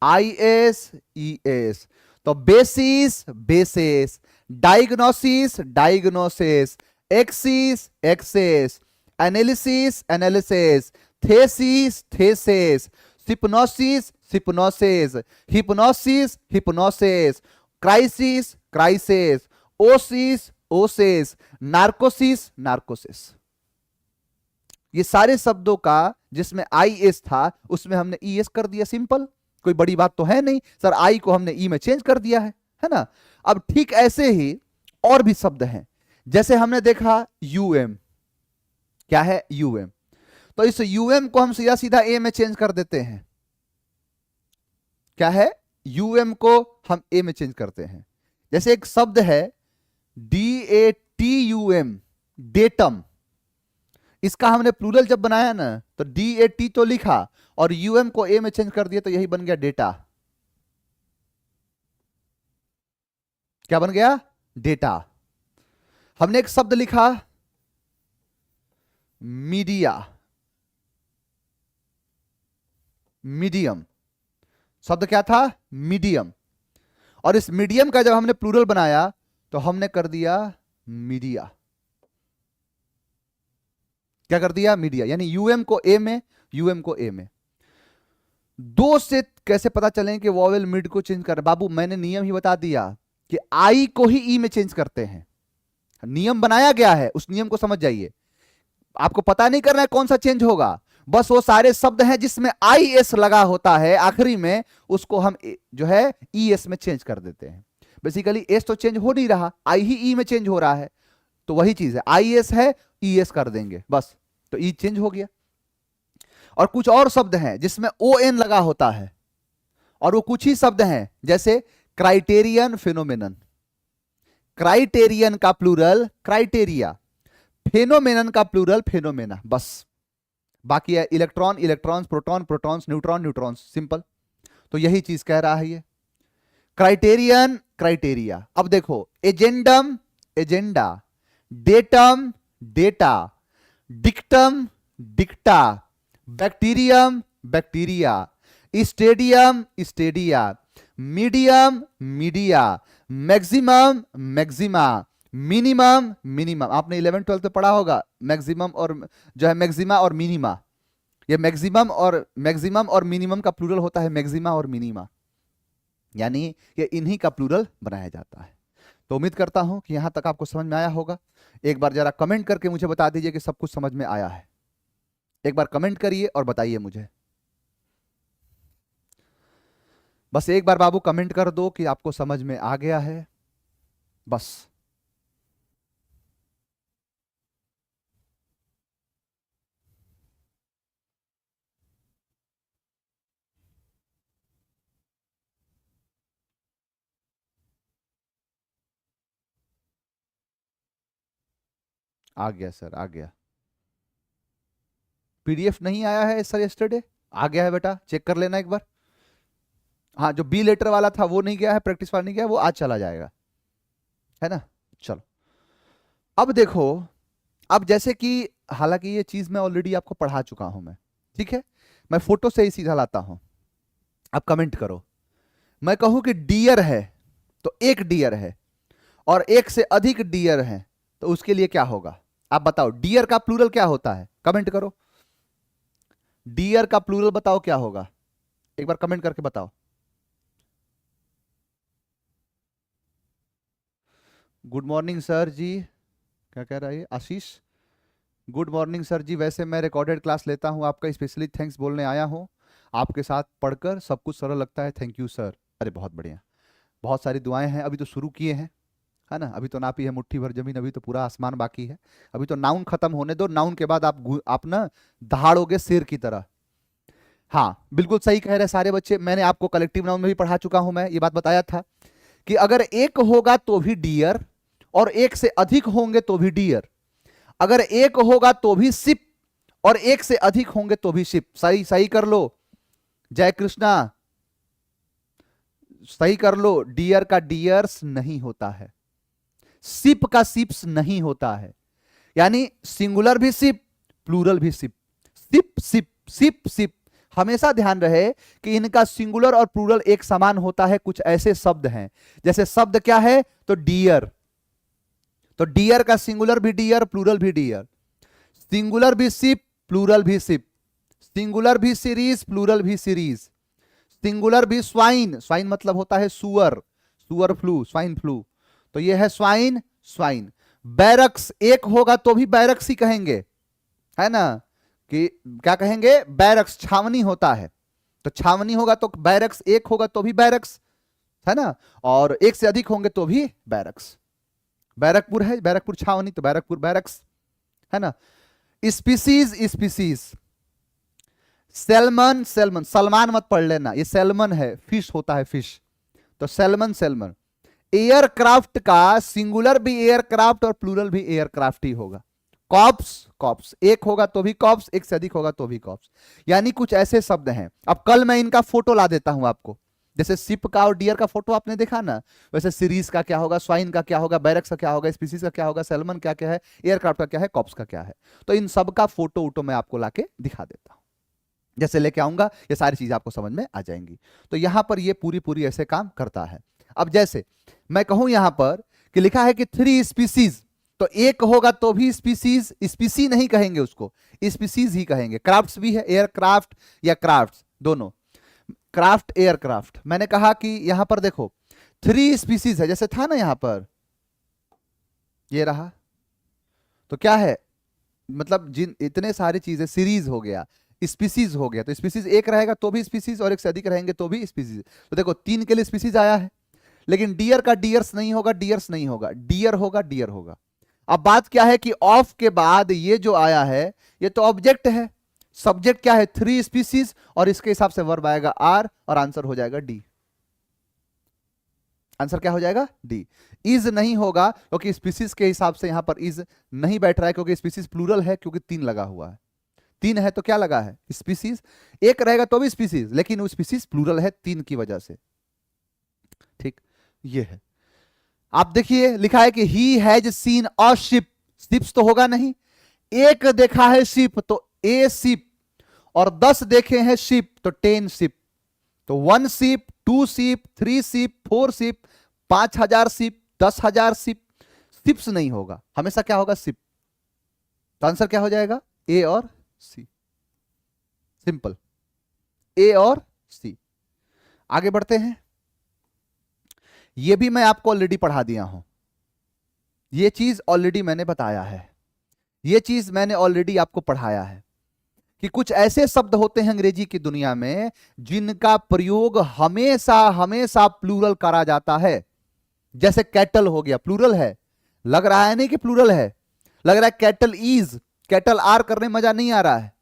I S E S. तो basis basis, diagnosis diagnosis, axis axes, analysis analysis, thesis thesis, synopsis synopsis, hypnosis hypnosis, crisis crisis, oasis oasis, narcosis narcosis. ये सारे शब्दों का जिसमें I S था उसमें हमने E S कर दिया, सिंपल, कोई बड़ी बात तो है नहीं सर, आई को हमने ई में चेंज कर दिया है ना। अब ठीक ऐसे ही और भी शब्द हैं, जैसे हमने देखा यूएम, क्या है? यूएम। तो इस यूएम को हम सीधा सीधा ए में चेंज कर देते हैं, क्या है? यूएम को हम ए में चेंज करते हैं। जैसे एक शब्द है DATUM, डेटम, इसका हमने प्लूरल जब बनाया ना तो DAT तो लिखा और यूएम को ए में चेंज कर दिया तो यही बन गया डेटा। क्या बन गया? डेटा। हमने एक शब्द लिखा मीडिया, मीडियम, शब्द क्या था? मीडियम। और इस मीडियम का जब हमने प्लूरल बनाया तो हमने कर दिया मीडिया। क्या कर दिया? मीडिया। यानी यूएम को ए में, यूएम को ए में। दो से कैसे पता चले कि वॉवेल मिड को चेंज कर? बाबू मैंने नियम ही बता दिया कि आई को ही ई में चेंज करते हैं। नियम बनाया गया है, उस नियम को समझ जाइए। आपको पता नहीं करना है कौन सा चेंज होगा, बस वो सारे शब्द हैं जिसमें आई एस लगा होता है आखिरी में, उसको हम जो है ई एस में चेंज कर देते हैं। बेसिकली एस तो चेंज हो नहीं रहा, आई ही ई में चेंज हो रहा है, तो वही चीज है, आई एस है ई एस कर देंगे बस, तो ई चेंज हो गया। और कुछ और शब्द हैं जिसमें ओ एन लगा होता है, और वो कुछ ही शब्द हैं जैसे क्राइटेरियन, फिनोमेनन। क्राइटेरियन का प्लूरल क्राइटेरिया, फेनोमेनन का प्लूरल फेनोमेना, बस। बाकी है electron, electrons, proton, protons, neutron, neutrons, simple. तो यही चीज कह रहा है ये। Criterion, criteria. अब देखो, agendum, agenda, datum, data, dictum, dicta, bacterium, bacteria, stadium, stadia, medium, media, maximum, maxima, minimum, minimum. आपने 11 12 में पढ़ा होगा मैक्सिमम और जो है मैक्सिमा और मिनिमा। ये मैक्सिमम और मिनिमम का प्लूरल होता है मैक्सिमा और मिनिमा, यानी ये इन्हीं का प्लूरल बनाया जाता है। तो उम्मीद करता हूं कि यहां तक आपको समझ में आया होगा। एक बार जरा कमेंट करके मुझे बता दीजिए कि सब कुछ समझ में आया है। एक बार कमेंट करिए और बताइए मुझे। बस एक बार बाबू कमेंट कर दो कि आपको समझ में आ गया है, बस। आ गया सर, आ गया। पीडीएफ नहीं आया है सर यस्टरडे? आ गया है बेटा, चेक कर लेना एक बार। हाँ, जो बी लेटर वाला था वो नहीं गया है, प्रैक्टिस वाला नहीं गया, वो आज चला जाएगा, है ना। चलो अब देखो, अब जैसे कि हालांकि ये चीज मैं ऑलरेडी आपको पढ़ा चुका हूं मैं, ठीक है, मैं फोटो से ही सीधा लाता हूं। अब कमेंट करो। मैं कहूं कि डियर है तो एक डियर है और एक से अधिक डियर है, तो उसके लिए क्या होगा? आप बताओ, डियर का प्लूरल क्या होता है? कमेंट करो, डियर का प्लूरल बताओ क्या होगा, एक बार कमेंट करके बताओ। गुड मॉर्निंग सर जी, क्या कह रहा है आशीष? गुड मॉर्निंग सर जी, वैसे मैं रिकॉर्डेड क्लास लेता हूं, आपका स्पेशली थैंक्स बोलने आया हूं। आपके साथ पढ़कर सब कुछ सरल लगता है, थैंक यू सर। अरे बहुत बढ़िया, बहुत सारी दुआएं हैं, अभी तो शुरू किए हैं, है ना। अभी तो नापी है मुट्ठी भर जमीन, अभी तो पूरा आसमान बाकी है। अभी तो नाउन खत्म होने दो, नाउन के बाद आप ना दहाड़ोगे शेर की तरह। हाँ बिल्कुल सही कह रहे सारे बच्चे, मैंने आपको कलेक्टिव नाउन में भी पढ़ा चुका हूं, मैं ये बात बताया था कि अगर एक होगा तो भी डियर और एक से अधिक होंगे तो भी डियर, अगर एक होगा तो भी सिप और एक से अधिक होंगे तो भी सिप। सही सही कर लो, जय कृष्णा, सही कर लो। डियर का डियर्स नहीं होता है, सिप का सिप्स नहीं होता है, यानी सिंगुलर भी सिप, प्लूरल भी sheep. Sheep sheep sheep sheep, हमेशा ध्यान रहे कि इनका सिंगुलर और प्लूरल एक समान होता है। कुछ ऐसे शब्द हैं, जैसे शब्द क्या है तो डियर, तो डियर का सिंगुलर भी डियर, प्लूरल भी डियर, सिंगुलर भी सिप, प्लूरल भी सिप, सिंगुलर भी सीरीज, प्लूरल भी सीरीज, सिंगुलर भी स्वाइन, स्वाइन मतलब होता है सुअर, सुअर फ्लू, स्वाइन फ्लू, तो ये है स्वाइन, स्वाइन। बैरक्स एक होगा तो भी बैरक्स ही कहेंगे, है ना, कि क्या कहेंगे? बैरक्स, छावनी होता है, तो छावनी होगा तो बैरक्स, एक होगा तो भी बैरक्स, है ना, और एक से अधिक होंगे तो भी बैरक्स। बैरकपुर है, बैरकपुर छावनी, तो बैरकपुर बैरक्स, है ना। Species, species, salmon, salmon, Salman मत पढ़ लेना, ये सैल्मन है, फिश होता है, फिश। तो सैल्मन, सैल्मन। एयरक्राफ्ट का सिंगुलर भी एयरक्राफ्ट और प्लूरल भी एयरक्राफ्ट ही होगा। कॉप्स, कॉप्स एक होगा तो भी कॉप्स, एक से अधिक होगा तो भी कॉप्स। यानी कुछ ऐसे शब्द हैं। अब कल मैं इनका फोटो ला देता हूं आपको, जैसे शिप का और डियर का फोटो आपने देखा ना, वैसे सीरीज का क्या होगा, स्वाइन का क्या होगा, बैरक्स का क्या होगा, स्पीसीज का क्या होगा, सैल्मन क्या क्या है, एयरक्राफ्ट का क्या है, कॉप्स का क्या है। तो इन सब का फोटो वोटो मैं आपको लाके दिखा देता हूं, जैसे लेके आऊंगा ये सारी चीजें आपको समझ में आ जाएंगी। तो यहां पर ये पूरी पूरी ऐसे काम करता है। अब जैसे मैं कहूं यहां पर कि लिखा है कि 3 स्पीसीज, तो एक होगा तो भी स्पीसीज, स्पीसी नहीं कहेंगे उसको, स्पीसीज ही कहेंगे। क्राफ्ट्स भी है, एयरक्राफ्ट या क्राफ्ट्स दोनों, क्राफ्ट एयरक्राफ्ट। मैंने कहा कि यहां पर देखो 3 स्पीसीज है, जैसे था ना यहां पर, ये रहा, तो क्या है, मतलब जिन इतने सारी चीजें, सीरीज हो गया, स्पीसीज हो गया, तो स्पीसीज एक रहेगा तो भी स्पीसीज, और एक से अधिक रहेंगे तो भी स्पीसीज। तो देखो 3 के लिए स्पीसीज आया है, लेकिन डियर का डियर्स नहीं होगा, डियर्स नहीं होगा, डियर होगा, डियर होगा। अब बात क्या है कि ऑफ के बाद ये जो आया है ये तो ऑब्जेक्ट है, सब्जेक्ट क्या है, 3 स्पीसीज, और इसके हिसाब से वर्ब आएगा आर, और आंसर हो जाएगा डी। आंसर क्या हो जाएगा, डी। इज नहीं होगा क्योंकि स्पीसीज के हिसाब से यहां पर इज नहीं बैठ रहा है, क्योंकि स्पीसीज प्लूरल है, क्योंकि 3 लगा हुआ है, 3 है तो क्या लगा है, स्पीसीज। एक रहेगा तो भी स्पीसीज, लेकिन वो स्पीसीज प्लूरल है 3 की वजह से। ठीक, ये है। आप देखिए लिखा है कि he has seen a ship, ships तो होगा नहीं, एक देखा है शिप तो ए शिप, और 10 देखे हैं शिप तो 10 शिप। तो 1 ship, 2 ship, 3 ship, 4 ship, 5,000 ship, 10,000 ship, ships नहीं होगा, हमेशा क्या होगा, शिप। तो आंसर क्या हो जाएगा, ए और सी, सिंपल, ए और सी। आगे बढ़ते हैं। ये भी मैं आपको ऑलरेडी पढ़ा दिया हूं, ये चीज ऑलरेडी मैंने बताया है, ये चीज मैंने ऑलरेडी आपको पढ़ाया है कि कुछ ऐसे शब्द होते हैं अंग्रेजी की दुनिया में जिनका प्रयोग हमेशा हमेशा प्लूरल करा जाता है। जैसे कैटल हो गया, प्लूरल है, लग रहा है नहीं कि प्लूरल है, लग रहा है कैटल इज, कैटल आर करने में मजा नहीं आ रहा है।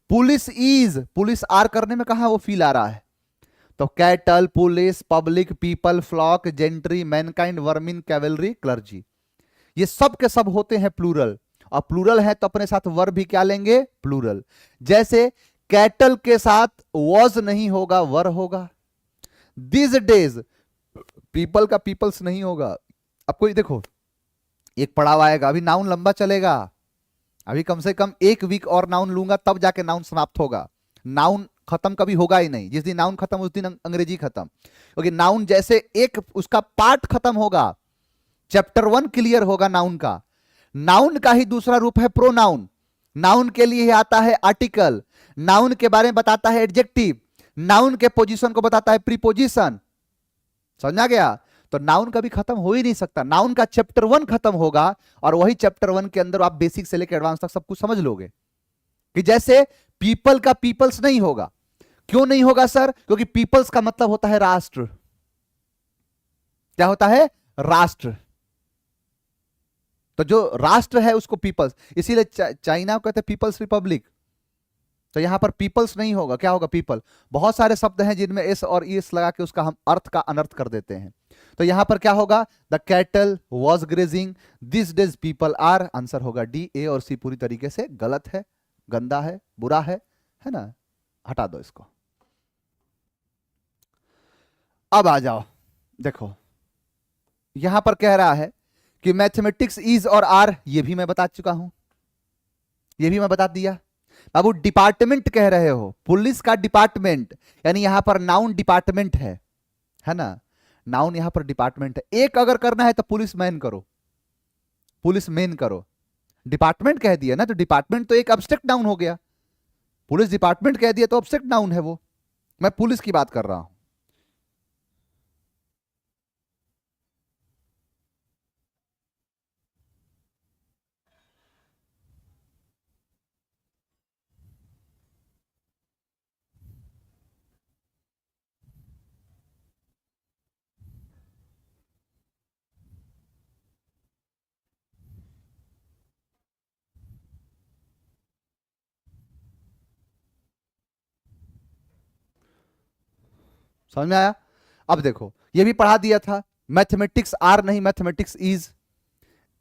पुलिस इज, पुलिस आर करने में कहा वो फील आ रहा है। तो cattle, police, public, people, flock, gentry, mankind, vermin, cavalry, clergy, ये सब के सब होते हैं प्लूरल, और प्लूरल है तो अपने साथ वर्ब भी क्या लेंगे, प्लूरल। जैसे कैटल के साथ वॉज नहीं होगा, वर होगा। दिस डेज, पीपल का पीपल्स नहीं होगा। अब कोई देखो एक पड़ाव आएगा, अभी नाउन लंबा चलेगा, अभी कम से कम 1 वीक और नाउन लूंगा तब जाके नाउन समाप्त होगा। नाउन खत्म कभी होगा ही नहीं, जिस दिन नाउन खत्म उस दिन अंग्रेजी खत्म, क्योंकि नाउन जैसे एक उसका पार्ट खत्म होगा, चैप्टर 1 क्लियर होगा नाउन का। नाउन का ही दूसरा रूप है प्रोनाउन, नाउन के लिए आता है आर्टिकल, नाउन के बारे में बताता है एडजेक्टिव, नाउन के पोजीशन को बताता है प्रीपोजिशन। समझा गया। तो नाउन कभी खत्म हो ही नहीं सकता, नाउन का चैप्टर 1 खत्म होगा, और वही चैप्टर 1 के अंदर आप बेसिक से लेकर एडवांस तक सब कुछ समझ लोगे। कि जैसे पीपल का पीपल्स नहीं होगा, क्यों नहीं होगा सर, क्योंकि पीपल्स का मतलब होता है राष्ट्र। क्या होता है, राष्ट्र। तो जो राष्ट्र है उसको पीपल्स, इसीलिए चाइना को कहते हैं पीपल्स रिपब्लिक। तो यहां पर पीपल्स नहीं होगा, क्या होगा, पीपल। बहुत सारे शब्द हैं जिनमें एस और ईस लगा के उसका हम अर्थ का अनर्थ कर देते हैं। तो यहां पर क्या होगा, the cattle was grazing, this days people are, answer होगा डी। ए और सी पूरी तरीके से गलत है, गंदा है, बुरा है ना, हटा दो इसको। अब आ जाओ, देखो यहां पर कह रहा है कि मैथमेटिक्स इज और आर, ये भी मैं बता चुका हूं, ये भी मैं बता दिया। बाबू डिपार्टमेंट कह रहे हो, पुलिस का डिपार्टमेंट, यानी यहां पर नाउन डिपार्टमेंट है ना, नाउन यहां पर डिपार्टमेंट है। एक अगर करना है तो पुलिस मैन करो, पुलिस मैन करो, डिपार्टमेंट कह दिया ना, तो डिपार्टमेंट तो एक अब्स्ट्रैक्ट नाउन हो गया, पुलिस डिपार्टमेंट कह दिया तो अब्स्ट्रैक्ट नाउन है वो। मैं पुलिस की बात कर रहा हूं। समझ में आया? अब देखो ये भी पढ़ा दिया था, मैथमेटिक्स आर नहीं मैथमेटिक्स इज,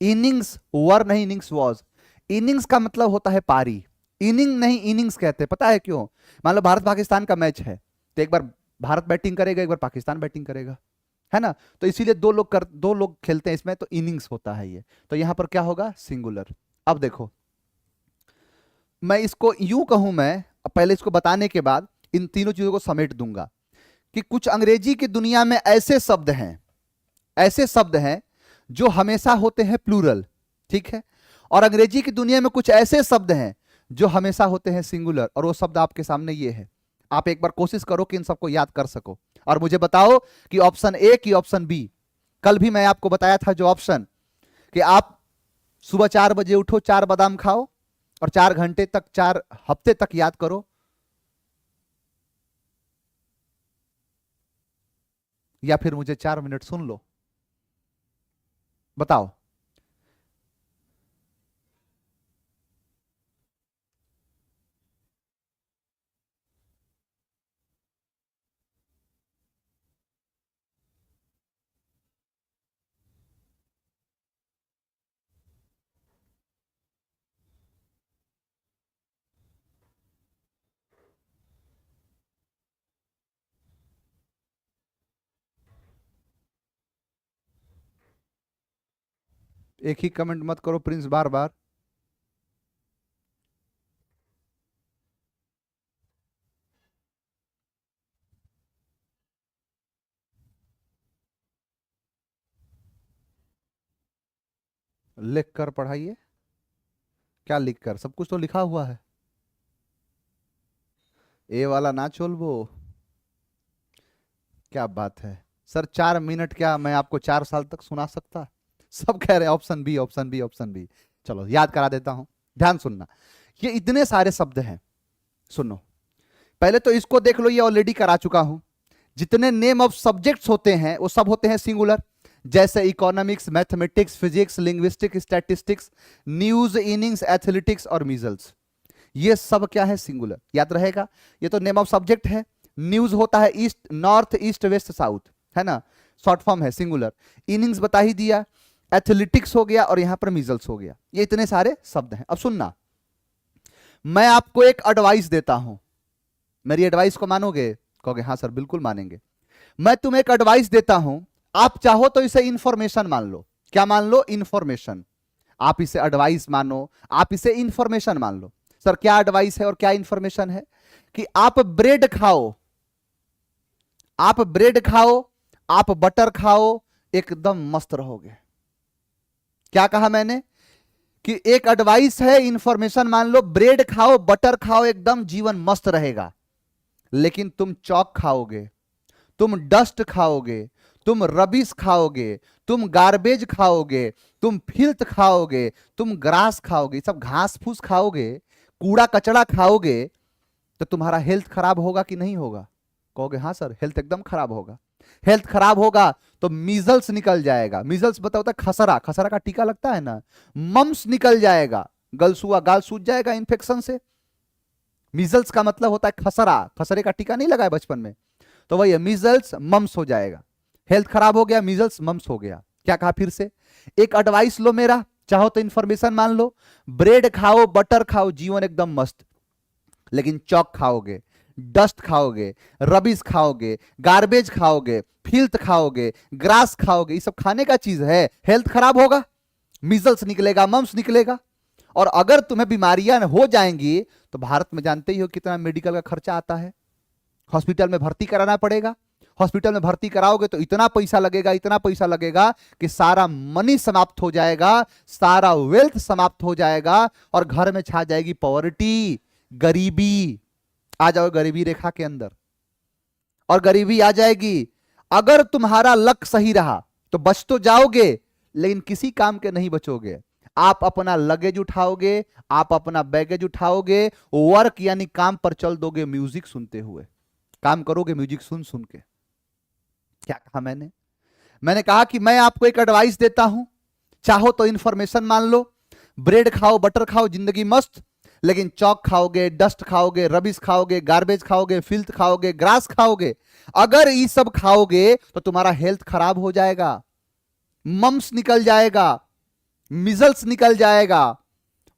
इनिंग्स वर नहीं इनिंग्स वॉज। इनिंग्स का मतलब होता है पारी, इनिंग नहीं इनिंग्स कहते हैं। पता है क्यों? मान लो भारत पाकिस्तान का मैच है, तो एक बार भारत बैटिंग करेगा, एक बार पाकिस्तान बैटिंग करेगा, है ना? तो इसीलिए दो लोग खेलते हैं इसमें, तो इनिंग्स होता है ये। तो यहां पर क्या होगा? सिंगुलर। अब देखो मैं इसको यूं कहूं, मैं पहले इसको बताने के बाद इन तीनों चीजों को समेट दूंगा कि कुछ अंग्रेजी की दुनिया में ऐसे शब्द हैं जो हमेशा होते हैं प्लूरल, ठीक है? और अंग्रेजी की दुनिया में कुछ ऐसे शब्द हैं जो हमेशा होते हैं सिंगुलर, और वो शब्द आपके सामने ये है। आप एक बार कोशिश करो कि इन सबको याद कर सको, और मुझे बताओ कि ऑप्शन ए की ऑप्शन बी। कल भी मैं आपको बताया था जो ऑप्शन, कि आप सुबह 4 बजे उठो, 4 बादाम खाओ और 4 घंटे तक, 4 हफ्ते तक याद करो, या फिर मुझे 4 मिनट सुन लो, बताओ। एक ही कमेंट मत करो प्रिंस, बार बार। लिख कर पढ़ाइए। क्या लिख कर? सब कुछ तो लिखा हुआ है। ए वाला ना छोलबो। क्या बात है सर, 4 मिनट क्या मैं आपको 4 साल तक सुना सकता? सब कह रहे हैं option B option B option B. चलो याद करा देता हूं, ध्यान सुनना। ये इतने सारे शब्द हैं, सुनो। पहले तो इसको देख लो, ये ऑलरेडी करा चुका हूं। जितने नेम ऑफ सब्जेक्ट्स होते हैं वो सब होते हैं सिंगुलर, जैसे economics, mathematics, physics, linguistics, statistics, news, innings, athletics और मीजल्स। ये सब क्या है? सिंगुलर। याद रहेगा, ये तो नेम ऑफ सब्जेक्ट है। न्यूज होता है east, north, east, west, south, है ना? शॉर्ट फॉर्म है सिंगुलर। इनिंग्स बता ही दिया, एथलेटिक्स हो गया, और यहां पर मीजल्स हो गया। ये इतने सारे शब्द हैं। अब सुनना, मैं आपको एक एडवाइस देता हूं, मेरी एडवाइस को मानोगे? कहोगे हाँ सर बिल्कुल मानेंगे। मैं तुम्हें एक एडवाइस देता हूं, आप चाहो तो इसे इंफॉर्मेशन मान लो। क्या मान लो? इंफॉर्मेशन। आप इसे एडवाइस मानो, आप इसे इंफॉर्मेशन मान लो। सर क्या एडवाइस है और क्या इंफॉर्मेशन है? कि आप ब्रेड खाओ, आप ब्रेड खाओ, आप बटर खाओ, एकदम मस्त रहोगे। क्या कहा मैंने? कि एक एडवाइस है, इंफॉर्मेशन मान लो, ब्रेड खाओ, बटर खाओ, एकदम जीवन मस्त रहेगा। लेकिन तुम चौक खाओगे, तुम डस्ट खाओगे, तुम रबिश खाओगे, तुम गार्बेज खाओगे, तुम फिल्थ खाओगे, तुम ग्रास खाओगे, सब घास फूस खाओगे, कूड़ा कचड़ा खाओगे, तो तुम्हारा हेल्थ खराब होगा कि नहीं होगा? कहोगे हाँ सर हेल्थ एकदम खराब होगा। हेल्थ खराब होगा तो मीजल्स निकल जाएगा। मीजल्स बताओ, होता है खसरा, खसरा का टीका लगता है ना। मम्स निकल जाएगा, गलसुआ, गाल सूज जाएगा इन्फेक्शन से। मीजल्स का मतलब होता है खसरा, खसरे का टीका नहीं लगाया बचपन में, तो वही मीजल्स मम्स हो जाएगा। हेल्थ खराब हो गया, मीजल्स मम्स हो गया। क्या कहा फिर से? एक एडवाइस लो मेरा, चाहो तो इंफॉर्मेशन मान लो, ब्रेड खाओ, बटर खाओ, जीवन एकदम मस्त। लेकिन चौक खाओगे, डस्ट खाओगे, रबिश खाओगे, गार्बेज खाओगे, फिल्थ खाओगे, ग्रास खाओगे, ये सब खाने का चीज है, हेल्थ खराब होगा, मीजल्स निकलेगा, मम्स निकलेगा। और अगर तुम्हें बीमारियां हो जाएंगी तो भारत में जानते ही हो कितना मेडिकल का खर्चा आता है। हॉस्पिटल में भर्ती कराना पड़ेगा, हॉस्पिटल में भर्ती कराओगे तो इतना पैसा लगेगा, इतना पैसा लगेगा कि सारा मनी समाप्त हो जाएगा, सारा वेल्थ समाप्त हो जाएगा, और घर में छा जाएगी पॉवर्टी, गरीबी। आ जाओ गरीबी रेखा के अंदर, और गरीबी आ जाएगी। अगर तुम्हारा लक सही रहा तो बच तो जाओगे, लेकिन किसी काम के नहीं बचोगे। आप अपना लगेज उठाओगे, आप अपना बैगेज उठाओगे, वर्क यानी काम पर चल दोगे म्यूजिक सुनते हुए, काम करोगे म्यूजिक सुन सुन के। क्या कहा मैंने? मैंने कहा कि मैं आपको एक एडवाइस देता हूं, चाहो तो इंफॉर्मेशन मान लो, ब्रेड खाओ, बटर खाओ, जिंदगी मस्त। लेकिन चौक खाओगे, डस्ट खाओगे, रबिश खाओगे, गार्बेज खाओगे, फिल्थ खाओगे, ग्रास खाओगे, अगर ये सब खाओगे तो तुम्हारा हेल्थ खराब हो जाएगा, मम्स निकल जाएगा, मिजल्स निकल जाएगा,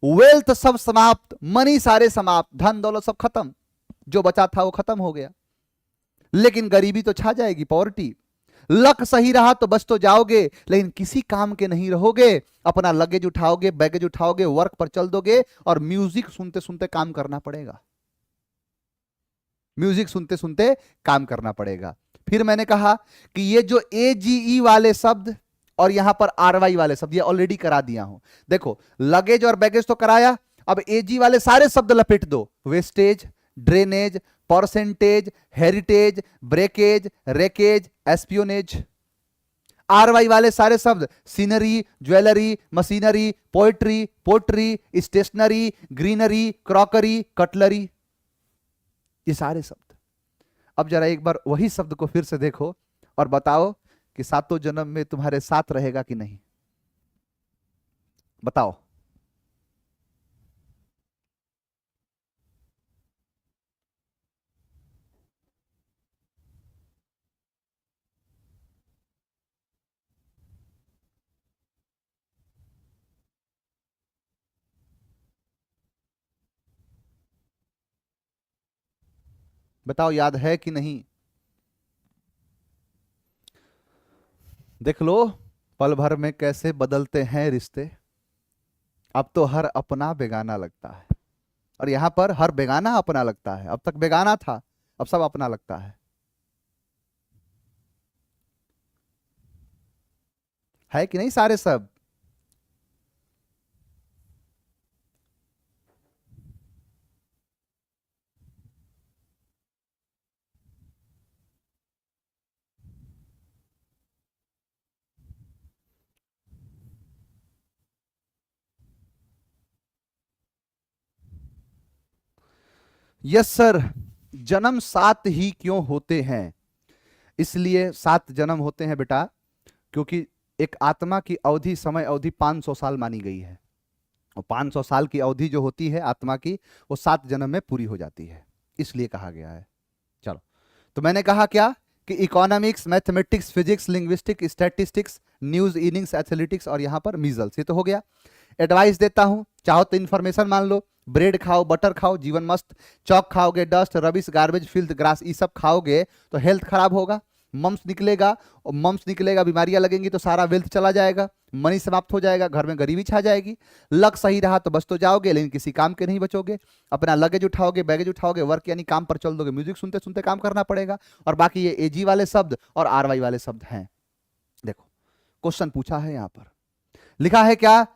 वेल्थ सब समाप्त, मनी सारे समाप्त, धन दौलत सब खत्म, जो बचा था वो खत्म हो गया। लेकिन गरीबी तो छा जाएगी, पॉवर्टी। लक सही रहा तो बच तो जाओगे, लेकिन किसी काम के नहीं रहोगे। अपना लगेज उठाओगे, बैगेज उठाओगे, वर्क पर चल दोगे और म्यूजिक सुनते सुनते काम करना पड़ेगा, म्यूजिक सुनते सुनते काम करना पड़ेगा। फिर मैंने कहा कि ये जो AGE वाले शब्द और यहां पर RY वाले शब्द ये ऑलरेडी करा दिया हूं। देखो, लगेज और बैगेज तो कराया, अब AG वाले सारे शब्द लपेट दो, wastage, drainage, percentage, heritage, breakage, wreckage, espionage. RY वाले सारे शब्द, scenery, jewellery, machinery, poetry, pottery, stationery, greenery, crockery, cutlery, ये सारे शब्द। अब जरा एक बार वही शब्द को फिर से देखो और बताओ कि सातों जन्म में तुम्हारे साथ रहेगा कि नहीं, बताओ। बताओ याद है कि नहीं। देख लो पल भर में कैसे बदलते हैं रिश्ते। अब तो हर अपना बेगाना लगता है, और यहां पर हर बेगाना अपना लगता है। अब तक बेगाना था, अब सब अपना लगता है कि नहीं सारे सब। Yes sir. जन्म 7 ही क्यों होते हैं? इसलिए 7 जन्म होते हैं बेटा, क्योंकि एक आत्मा की अवधि, समय अवधि 500 साल मानी गई है, और 500 साल की अवधि जो होती है आत्मा की, वो 7 जन्म में पूरी हो जाती है, इसलिए कहा गया है। चलो, तो मैंने कहा क्या कि economics, mathematics, physics, linguistic, statistics, news, innings, athletics और यहां पर मीजल्स, ये तो हो गया। एडवाइस देता हूं, चाहो तो इन्फॉर्मेशन मान लो, ब्रेड खाओ, बटर खाओ, जीवन मस्त। चौक खाओगे, dust, rubbish, garbage, filth, grass, ये सब खाओगे तो हेल्थ खराब होगा, मम्स निकलेगा, और मम्स निकलेगा, बीमारियां लगेंगी तो सारा वेल्थ चला जाएगा, मनी समाप्त हो जाएगा, घर में गरीबी छा जाएगी। लक सही रहा तो बच तो जाओगे, लेकिन किसी काम के नहीं बचोगे। अपना लगेज उठाओगे, बैगेज उठाओगे, वर्क यानी काम पर चल दोगे, म्यूजिक सुनते सुनते काम करना पड़ेगा। और बाकी ये AG वाले शब्द और RY वाले शब्द हैं। देखो, क्वेश्चन पूछा है यहां पर, लिखा है क्या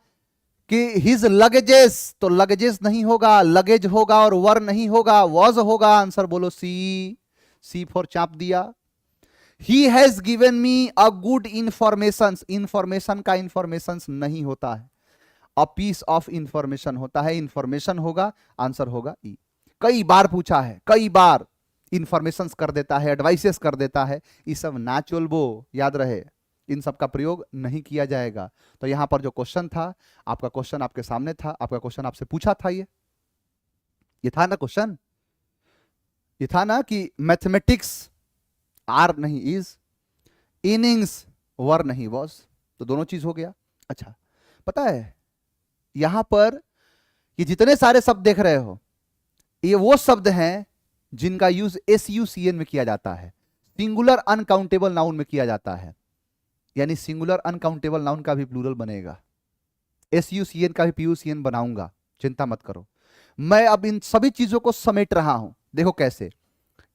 कि हिज लगेजेस, तो लगेजेस नहीं होगा, लगेज होगा, और वर नहीं होगा, वॉज होगा। आंसर बोलो सी फॉर चाप दिया। He has given me a good information, information का इंफॉर्मेशन नहीं होता है, अ पीस ऑफ इंफॉर्मेशन होता है, इंफॉर्मेशन होगा, आंसर होगा ई। कई बार पूछा है, कई बार इंफॉर्मेशन कर देता है, एडवाइसेस कर देता है, ये सब ना चोलबो, याद रहे, इन सब का प्रयोग नहीं किया जाएगा। तो यहां पर जो क्वेश्चन था, आपका क्वेश्चन आपके सामने था, आपका क्वेश्चन आपसे पूछा था, ये था ना क्वेश्चन, ये था ना कि मैथमेटिक्स आर नहीं इज, इनिंग्स वर नहीं वॉज, तो दोनों चीज हो गया। अच्छा, पता है यहां पर ये जितने सारे शब्द देख रहे हो, ये वो शब्द हैं जिनका यूज SUCN में किया जाता है, सिंगुलर अनकाउंटेबल नाउन में किया जाता है। यानी सिंगुलर अनकाउंटेबल नाउन का भी प्लूरल बनेगा, SUCN का भी PUCN बनाऊंगा, चिंता मत करो। मैं अब इन सभी चीजों को समेट रहा हूं। देखो कैसे,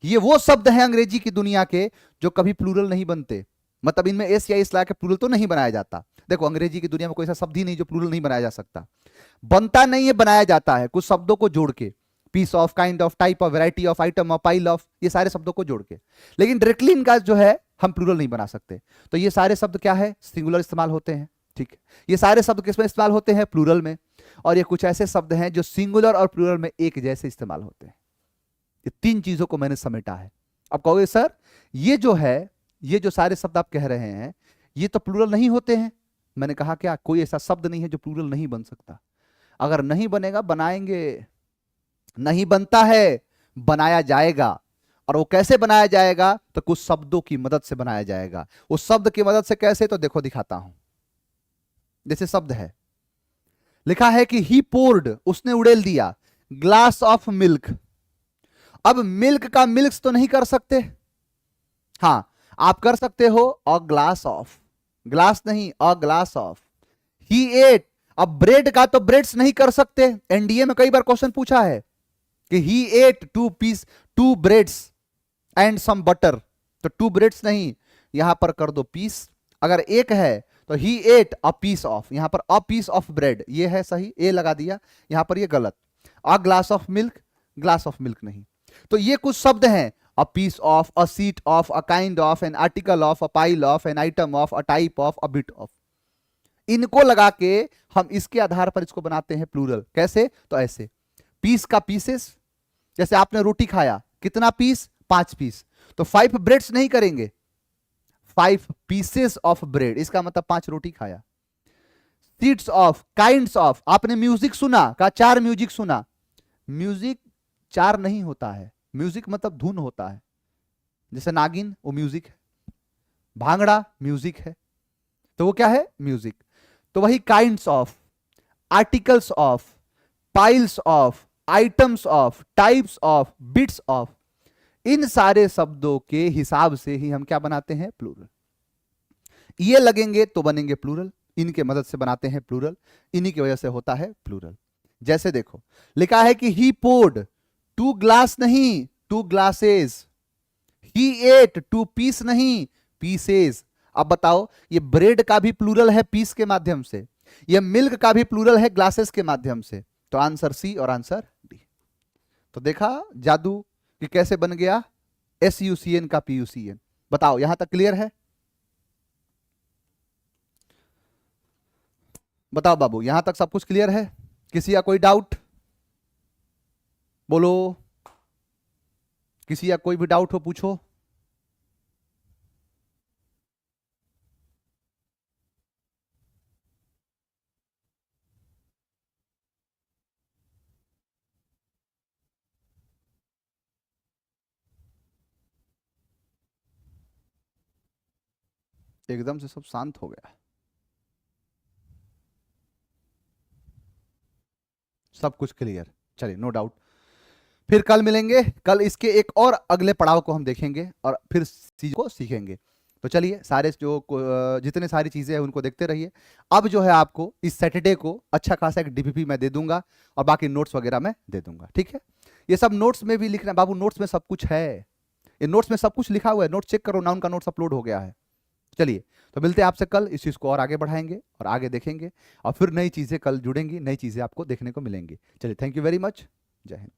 ये वो शब्द हैं अंग्रेजी की दुनिया के जो कभी प्लूरल नहीं बनते, मतलब इनमें एस या इस ला के प्लूरल तो नहीं बनाया जाता। देखो, अंग्रेजी की दुनिया में कोई ऐसा शब्द ही नहीं जो प्लूरल नहीं बनाया जा सकता, बनता नहीं है, बनाया जाता है कुछ शब्दों को जोड़ के, piece of, kind of, type of, variety of, item of, pile of, ये सारे शब्दों को जोड़ के। लेकिन डायरेक्टली इनका जो है हम प्लूरल नहीं बना सकते। तो ये सारे शब्द क्या है, सिंगुलर इस्तेमाल होते हैं, ठीक है। ये सारे शब्द किसमें इस्तेमाल होते हैं, प्लूरल में। और ये कुछ ऐसे शब्द हैं जो सिंगुलर और प्लूरल में एक जैसे इस्तेमाल होते हैं। ये 3 चीजों को मैंने समेटा है। अब कहोगे सर ये जो है, ये जो सारे शब्द आप कह रहे हैं, ये तो प्लूरल नहीं होते हैं। मैंने कहा क्या, कोई ऐसा शब्द नहीं है जो प्लूरल नहीं बन सकता। अगर नहीं बनेगा, बनाएंगे, नहीं बनता है, बनाया जाएगा। और वो कैसे बनाया जाएगा? तो कुछ शब्दों की मदद से बनाया जाएगा। उस शब्द की मदद से कैसे? तो देखो दिखाता हूं। जैसे शब्द है, लिखा है कि ही पोर्ड, उसने उड़ेल दिया, ग्लास ऑफ मिल्क। अब मिल्क का मिल्क तो नहीं कर सकते, हां आप कर सकते हो अ ग्लास ऑफ, ग्लास नहीं a glass of. He ate, अब ब्रेड का तो ब्रेड्स नहीं कर सकते। एनडीए में कई बार क्वेश्चन पूछा है कि he ate two breads and some butter, तो टू ब्रेड्स नहीं, यहां पर कर दो पीस। अगर एक है तो ही एट अ पीस ऑफ, यहां पर अ पीस ऑफ ब्रेड, ये है सही, ए लगा दिया, यहां पर ये गलत। A glass of milk, glass of milk नहीं। तो ये कुछ शब्द हैं, a piece of, a seat of, a kind of, an article of, a pile of, an item of, a type of, a bit of. इनको लगा के हम इसके आधार पर इसको बनाते हैं प्लूरल। कैसे? तो ऐसे, पीस का पीसेस, जैसे आपने रोटी खाया, कितना पीस? 5 पीस, तो 5 ब्रेड्स नहीं करेंगे, 5 पीसेस ऑफ ब्रेड, इसका मतलब 5 रोटी खाया। सीड्स ऑफ, काइंड्स ऑफ, आपने म्यूजिक सुना, का 4 म्यूजिक सुना। म्यूजिक 4 नहीं होता है, म्यूजिक मतलब धुन होता है। जैसे नागिन, वो म्यूजिक है, भांगड़ा म्यूजिक है, तो वो क्या है? म्यूजिक। तो वही kinds of, articles of, piles of, items of, types of, bits of, इन सारे शब्दों के हिसाब से ही हम क्या बनाते हैं? प्लूरल। ये लगेंगे तो बनेंगे प्लूरल, इनके मदद से बनाते हैं प्लूरल, इन्हीं की वजह से होता है प्लूरल। जैसे देखो, लिखा है कि ही पोर्ड 2 ग्लास नहीं, 2 ग्लासेस। ही एट 2 पीस नहीं, पीसेस। अब बताओ, ये ब्रेड का भी प्लूरल है पीस के माध्यम से, ये मिल्क का भी प्लूरल है ग्लासेस के माध्यम से। तो आंसर सी और आंसर डी। तो देखा जादू कि कैसे बन गया SUCN का PUCN। बताओ यहां तक क्लियर है? बताओ बाबू, यहां तक सब कुछ क्लियर है? किसी का कोई डाउट? बोलो, किसी का कोई भी डाउट हो पूछो। एकदम से सब शांत हो गया, सब कुछ क्लियर। चलिए, नो डाउट। फिर कल मिलेंगे, कल इसके एक और अगले पड़ाव को हम देखेंगे और फिर चीज को सीखेंगे। तो चलिए, सारे जो जितने सारी चीजें हैं उनको देखते रहिए। अब जो है आपको इस सैटरडे को अच्छा खासा एक DPP मैं दे दूंगा और बाकी नोट्स वगैरह मैं दे दूंगा, ठीक है? ये सब नोट्स में भी लिखना बाबू, नोट्स में सब कुछ है, ये नोट्स में सब कुछ लिखा हुआ है। नोट्स चेक करो ना, उनका नोट्स अपलोड हो गया है। चलिए, तो मिलते हैं आपसे कल, इस चीज को और आगे बढ़ाएंगे और आगे देखेंगे, और फिर नई चीजें कल जुड़ेंगी, नई चीजें आपको देखने को मिलेंगी। चलिए, थैंक यू वेरी मच, जय हिंद।